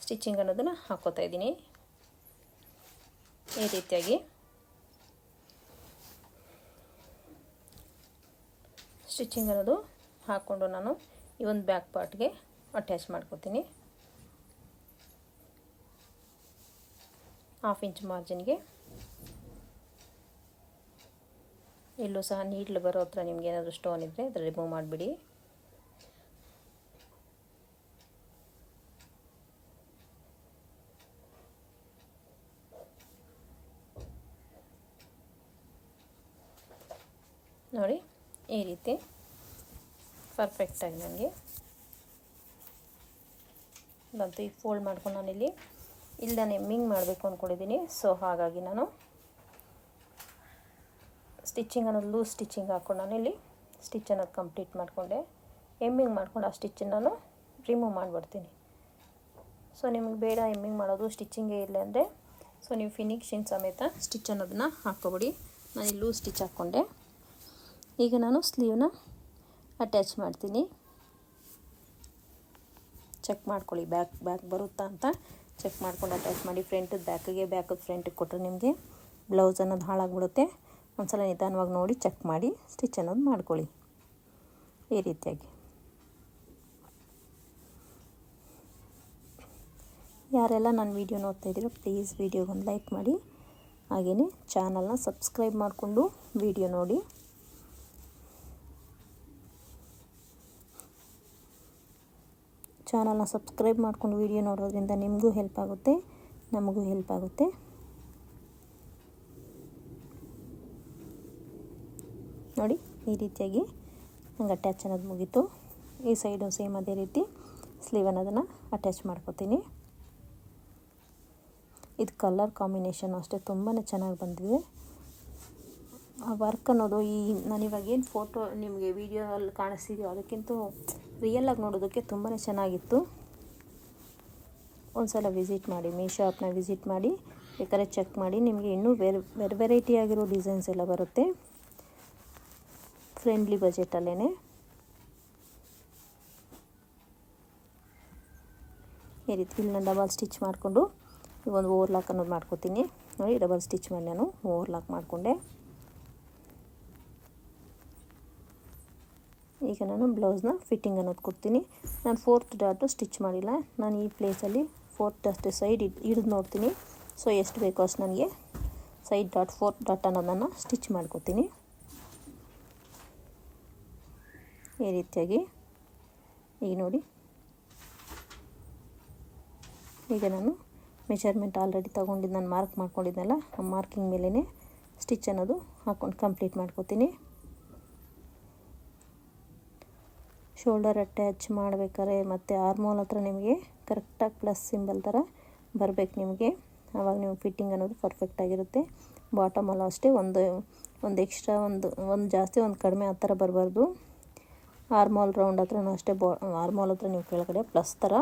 ಸ್ಟಿಚಿಂಗ್ ಅನ್ನೋದನ್ನು ಹಾಕ್ಕೋತಾ ಇದ್ದೀನಿ. ಈ ರೀತಿಯಾಗಿ ಸ್ಟಿಚಿಂಗ್ ಅನ್ನೋದು ಹಾಕ್ಕೊಂಡು ನಾನು ಈ ಒಂದು ಬ್ಯಾಕ್ ಪಾರ್ಟ್ಗೆ ಅಟ್ಯಾಚ್ ಮಾಡ್ಕೋತೀನಿ. 1/2 ಇಂಚ್ ಮಾರ್ಜಿನ್ಗೆ ಇಲ್ಲೂ ಸಹ ನೀಡ್ಲು ಬರೋ ಹತ್ರ ನಿಮ್ಗೆ ಏನಾದರೂ ಸ್ಟೋನ್ ಇದ್ದರೆ ಅದರ ರಿಮೂವ್ ಮಾಡಿಬಿಡಿ. ನೋಡಿ ಈ ರೀತಿ ಪರ್ಫೆಕ್ಟಾಗಿ ನನಗೆ ಬಂತು. ಈಗ ಫೋಲ್ಡ್ ಮಾಡ್ಕೊಂಡು ನಾನಿಲ್ಲಿ ಇಲ್ದಾನೆ ಎಮ್ಮಿಂಗ್ ಮಾಡಬೇಕು ಅಂದ್ಕೊಂಡಿದ್ದೀನಿ. ಸೊ ಹಾಗಾಗಿ ನಾನು ಸ್ಟಿಚಿಂಗ್ ಅನ್ನೋದು ಲೂಸ್ ಸ್ಟಿಚಿಂಗ್ ಹಾಕ್ಕೊಂಡು ನಾನು ಇಲ್ಲಿ ಸ್ಟಿಚ್ ಅನ್ನೋದು ಕಂಪ್ಲೀಟ್ ಮಾಡಿಕೊಂಡೆ. ಎಮ್ಮಿಂಗ್ ಮಾಡ್ಕೊಂಡು ಆ ಸ್ಟಿಚ್ಚನ್ನು ನಾನು ರಿಮೂವ್ ಮಾಡಿಬಿಡ್ತೀನಿ. ಸೊ ನಿಮಗೆ ಬೇಡ ಎಮ್ಮಿಂಗ್ ಮಾಡೋದು ಸ್ಟಿಚಿಂಗೇ ಇಲ್ಲ ಅಂದರೆ ಸೊ ನೀವು ಫಿನಿಶಿಂಗ್ ಸಮೇತ ಸ್ಟಿಚ್ ಅನ್ನೋದನ್ನ ಹಾಕ್ಕೊಬಿಡಿ. ನಾನು ಇಲ್ಲಿ ಲೂಸ್ ಸ್ಟಿಚ್ ಹಾಕ್ಕೊಂಡೆ. ಈಗ ನಾನು ಸ್ಲೀವ್ನ ಅಟ್ಯಾಚ್ ಮಾಡ್ತೀನಿ. ಚೆಕ್ ಮಾಡ್ಕೊಳ್ಳಿ ಬ್ಯಾಕ್ ಬರುತ್ತಾ ಅಂತ ಚೆಕ್ ಮಾಡ್ಕೊಂಡು ಅಟ್ಯಾಚ್ ಮಾಡಿ. ಫ್ರಂಟದ್ದು ಬ್ಯಾಕದ್ದು ಫ್ರಂಟಿಗೆ ಕೊಟ್ಟರೆ ನಿಮಗೆ ಬ್ಲೌಸ್ ಅನ್ನೋದು ಹಾಳಾಗ್ಬಿಡುತ್ತೆ. ಒಂದ್ಸಲ ನಿಧಾನವಾಗಿ ನೋಡಿ ಚೆಕ್ ಮಾಡಿ ಸ್ಟಿಚ್ ಅನ್ನೋದು ಮಾಡ್ಕೊಳ್ಳಿ. ಈ ರೀತಿಯಾಗಿ ಯಾರೆಲ್ಲ ನನ್ನ ವೀಡಿಯೋ ನೋಡ್ತಾ ಇದ್ದೀರೋ ಪ್ಲೀಸ್ ವೀಡಿಯೋಗೊಂದು ಲೈಕ್ ಮಾಡಿ. ಹಾಗೆಯೇ ಚಾನಲ್ನ ಸಬ್ಸ್ಕ್ರೈಬ್ ಮಾಡಿಕೊಂಡು ವೀಡಿಯೋ ನೋಡಿ. ಚಾನಲ್ನ ಸಬ್ಸ್ಕ್ರೈಬ್ ಮಾಡ್ಕೊಂಡು ವೀಡಿಯೋ ನೋಡೋದ್ರಿಂದ ನಿಮಗೂ ಹೆಲ್ಪ್ ಆಗುತ್ತೆ, ನಮಗೂ ಹೆಲ್ಪ್ ಆಗುತ್ತೆ. ನೋಡಿ ಈ ರೀತಿಯಾಗಿ ನಂಗೆ ಅಟ್ಯಾಚ್ ಅನ್ನೋದು ಮುಗೀತು. ಈ ಸೈಡು ಸೇಮ್ ಅದೇ ರೀತಿ ಸ್ಲೀವ್ ಅನ್ನೋದನ್ನು ಅಟ್ಯಾಚ್ ಮಾಡ್ಕೋತೀನಿ. ಇದು ಕಲರ್ ಕಾಂಬಿನೇಷನ್ ಅಷ್ಟೇ ತುಂಬಾ ಚೆನ್ನಾಗಿ ಬಂದಿದೆ. ಆ ವರ್ಕ್ ಅನ್ನೋದು ನಾನಿವಾಗ ಏನು ಫೋಟೋ ನಿಮಗೆ ವಿಡಿಯೋಲ್ಲಿ ಕಾಣಿಸ್ತಿದೆಯೋ ಅದಕ್ಕಿಂತ ರಿಯಲಾಗಿ ನೋಡೋದಕ್ಕೆ ತುಂಬಾ ಚೆನ್ನಾಗಿತ್ತು. ಒಂದು ಸಲ ವಿಸಿಟ್ ಮಾಡಿ, ಮೀಶೋ ಆ್ಯಪ್ನ ವಿಸಿಟ್ ಮಾಡಿ, ಬೇಕಾದ್ರೆ ಚೆಕ್ ಮಾಡಿ. ನಿಮಗೆ ಇನ್ನೂ ವೆರೈಟಿ ಆಗಿರೋ ಡಿಸೈನ್ಸ್ ಎಲ್ಲ ಬರುತ್ತೆ ಫ್ರೆಂಡ್ಲಿ ಬಜೆಟಲ್ಲೇ. ಈ ರೀತಿ ಇಲ್ಲಿ ನಾನು ಡಬಲ್ ಸ್ಟಿಚ್ ಮಾಡಿಕೊಂಡು ಒಂದು ಓವರ್ಲಾಕ್ ಅನ್ನೋದು ಮಾಡ್ಕೊತೀನಿ. ನೋಡಿ, ಡಬಲ್ ಸ್ಟಿಚ್ ಮಾಡಿ ನಾನು ಓವರ್ಲಾಕ್ ಮಾಡಿಕೊಂಡೆ. ಈಗ ನಾನು ಬ್ಲೌಸ್ನ ಫಿಟ್ಟಿಂಗ್ ಅನ್ನೋದು ಕೊಡ್ತೀನಿ. ನಾನು 4th ಡಾಟು ಸ್ಟಿಚ್ ಮಾಡಿಲ್ಲ. ನಾನು ಈ ಪ್ಲೇಸಲ್ಲಿ 4th ಅಷ್ಟೇ ಸೈಡ್ ಹಿಡಿದು ನೋಡ್ತೀನಿ. ಸೊ ಎಷ್ಟು ಬೇಕೋ ಅಷ್ಟು ನನಗೆ ಸೈಡ್ ಡಾಟ್ 4th ಡಾಟ್ ಅನ್ನೋದನ್ನು ಸ್ಟಿಚ್ ಮಾಡ್ಕೊತೀನಿ. ಈ ರೀತಿಯಾಗಿ ಈಗ ನೋಡಿ, ಈಗ ನಾನು ಮೆಜರ್ಮೆಂಟ್ ಆಲ್ರೆಡಿ ತೊಗೊಂಡಿದ್ದು ನಾನು ಮಾರ್ಕ್ ಮಾಡ್ಕೊಂಡಿದ್ನಲ್ಲ, ಆ ಮಾರ್ಕಿಂಗ್ ಮೇಲೇ ಸ್ಟಿಚ್ ಅನ್ನೋದು ಹಾಕ್ಕೊಂಡು ಕಂಪ್ಲೀಟ್ ಮಾಡ್ಕೊತೀನಿ. ಶೋಲ್ಡರ್ ಅಟ್ಯಾಚ್ ಮಾಡಬೇಕಾದ್ರೆ ಮತ್ತು ಆರ್ಮೋಲ್ ಹತ್ರ ನಿಮಗೆ ಕರೆಕ್ಟಾಗಿ ಪ್ಲಸ್ ಸಿಂಬಲ್ ಥರ ಬರಬೇಕು ನಿಮಗೆ. ಆವಾಗ ನೀವು ಫಿಟ್ಟಿಂಗ್ ಅನ್ನೋದು ಪರ್ಫೆಕ್ಟಾಗಿರುತ್ತೆ. ಬಾಟಮಲ್ಲೂ ಅಷ್ಟೇ ಒಂದು ಎಕ್ಸ್ಟ್ರಾ ಒಂದು ಜಾಸ್ತಿ ಒಂದು ಕಡಿಮೆ ಆ ಥರ ಬರಬಾರ್ದು. ಆರ್ಮೋಲ್ ರೌಂಡ್ ಹತ್ರನೂ ಅಷ್ಟೇ ಆರ್ಮೋಲ್ ಹತ್ರ ನೀವು ಕೆಳಗಡೆ ಪ್ಲಸ್ ಥರ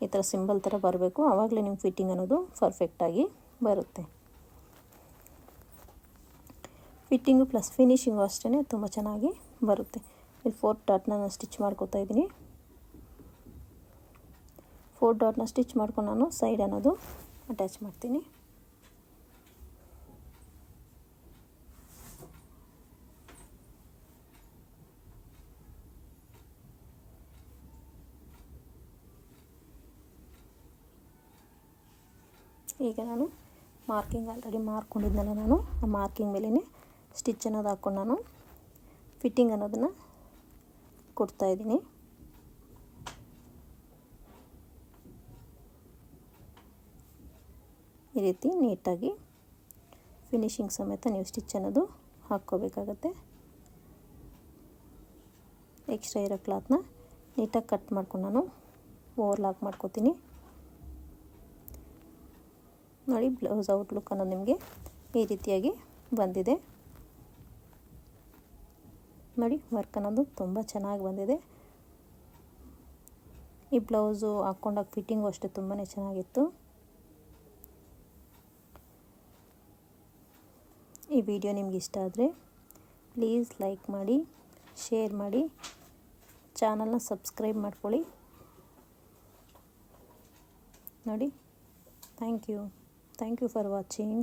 ಈ ಥರ ಸಿಂಬಲ್ ಥರ ಬರಬೇಕು. ಆವಾಗಲೇ ನಿಮ್ಮ ಫಿಟ್ಟಿಂಗ್ ಅನ್ನೋದು ಪರ್ಫೆಕ್ಟಾಗಿ ಬರುತ್ತೆ. ಫಿಟ್ಟಿಂಗು ಪ್ಲಸ್ ಫಿನಿಶಿಂಗು ಅಷ್ಟೇ ತುಂಬ ಚೆನ್ನಾಗಿ ಬರುತ್ತೆ. ಇಲ್ಲಿ 4th ಡಾಟ್ನ ನಾನು ಸ್ಟಿಚ್ ಮಾಡ್ಕೊತಾ ಇದ್ದೀನಿ. 4th ಡಾಟ್ನ ಸ್ಟಿಚ್ ಮಾಡ್ಕೊಂಡು ನಾನು ಸೈಡ್ ಅನ್ನೋದು ಅಟ್ಯಾಚ್ ಮಾಡ್ತೀನಿ. ಈಗ ನಾನು ಮಾರ್ಕಿಂಗ್ ಆಲ್ರೆಡಿ ಮಾಡ್ಕೊಂಡಿದ್ನಲ್ಲ, ನಾನು ಆ ಮಾರ್ಕಿಂಗ್ ಮೇಲೇ ಸ್ಟಿಚ್ ಅನ್ನೋದು ಹಾಕ್ಕೊಂಡು ನಾನು ಫಿಟ್ಟಿಂಗ್ ಅನ್ನೋದನ್ನು ಕೊಡ್ತಾಯಿದ್ದೀನಿ. ಈ ರೀತಿ ನೀಟಾಗಿ ಫಿನಿಶಿಂಗ್ ಸಮೇತ ನೀವು ಸ್ಟಿಚ್ ಅನ್ನೋದು ಹಾಕ್ಕೋಬೇಕಾಗತ್ತೆ. ಎಕ್ಸ್ಟ್ರಾ ಇರೋ ಕ್ಲಾತ್ನ ನೀಟಾಗಿ ಕಟ್ ಮಾಡ್ಕೊಂಡು ನಾನು ಓವರ್ಲಾಕ್ ಮಾಡ್ಕೋತೀನಿ. ನೋಡಿ, ಬ್ಲೌಸ್ ಔಟ್ಲುಕ್ ಅನ್ನೋದು ನಿಮಗೆ ಈ ರೀತಿಯಾಗಿ ಬಂದಿದೆ. ನೋಡಿ, ವರ್ಕ್ ಅನ್ನೋದು ತುಂಬ ಚೆನ್ನಾಗಿ ಬಂದಿದೆ. ಈ ಬ್ಲೌಸು ಹಾಕ್ಕೊಂಡಾಗ ಫಿಟ್ಟಿಂಗು ಅಷ್ಟೇ ತುಂಬಾ ಚೆನ್ನಾಗಿತ್ತು. ಈ ವಿಡಿಯೋ ನಿಮ್ಗೆ ಇಷ್ಟ ಆದರೆ ಪ್ಲೀಸ್ ಲೈಕ್ ಮಾಡಿ, ಶೇರ್ ಮಾಡಿ, ಚಾನಲ್ನ ಸಬ್ಸ್ಕ್ರೈಬ್ ಮಾಡ್ಕೊಳ್ಳಿ. ನೋಡಿ, ಥ್ಯಾಂಕ್ ಯು ಫಾರ್ ವಾಚಿಂಗ್.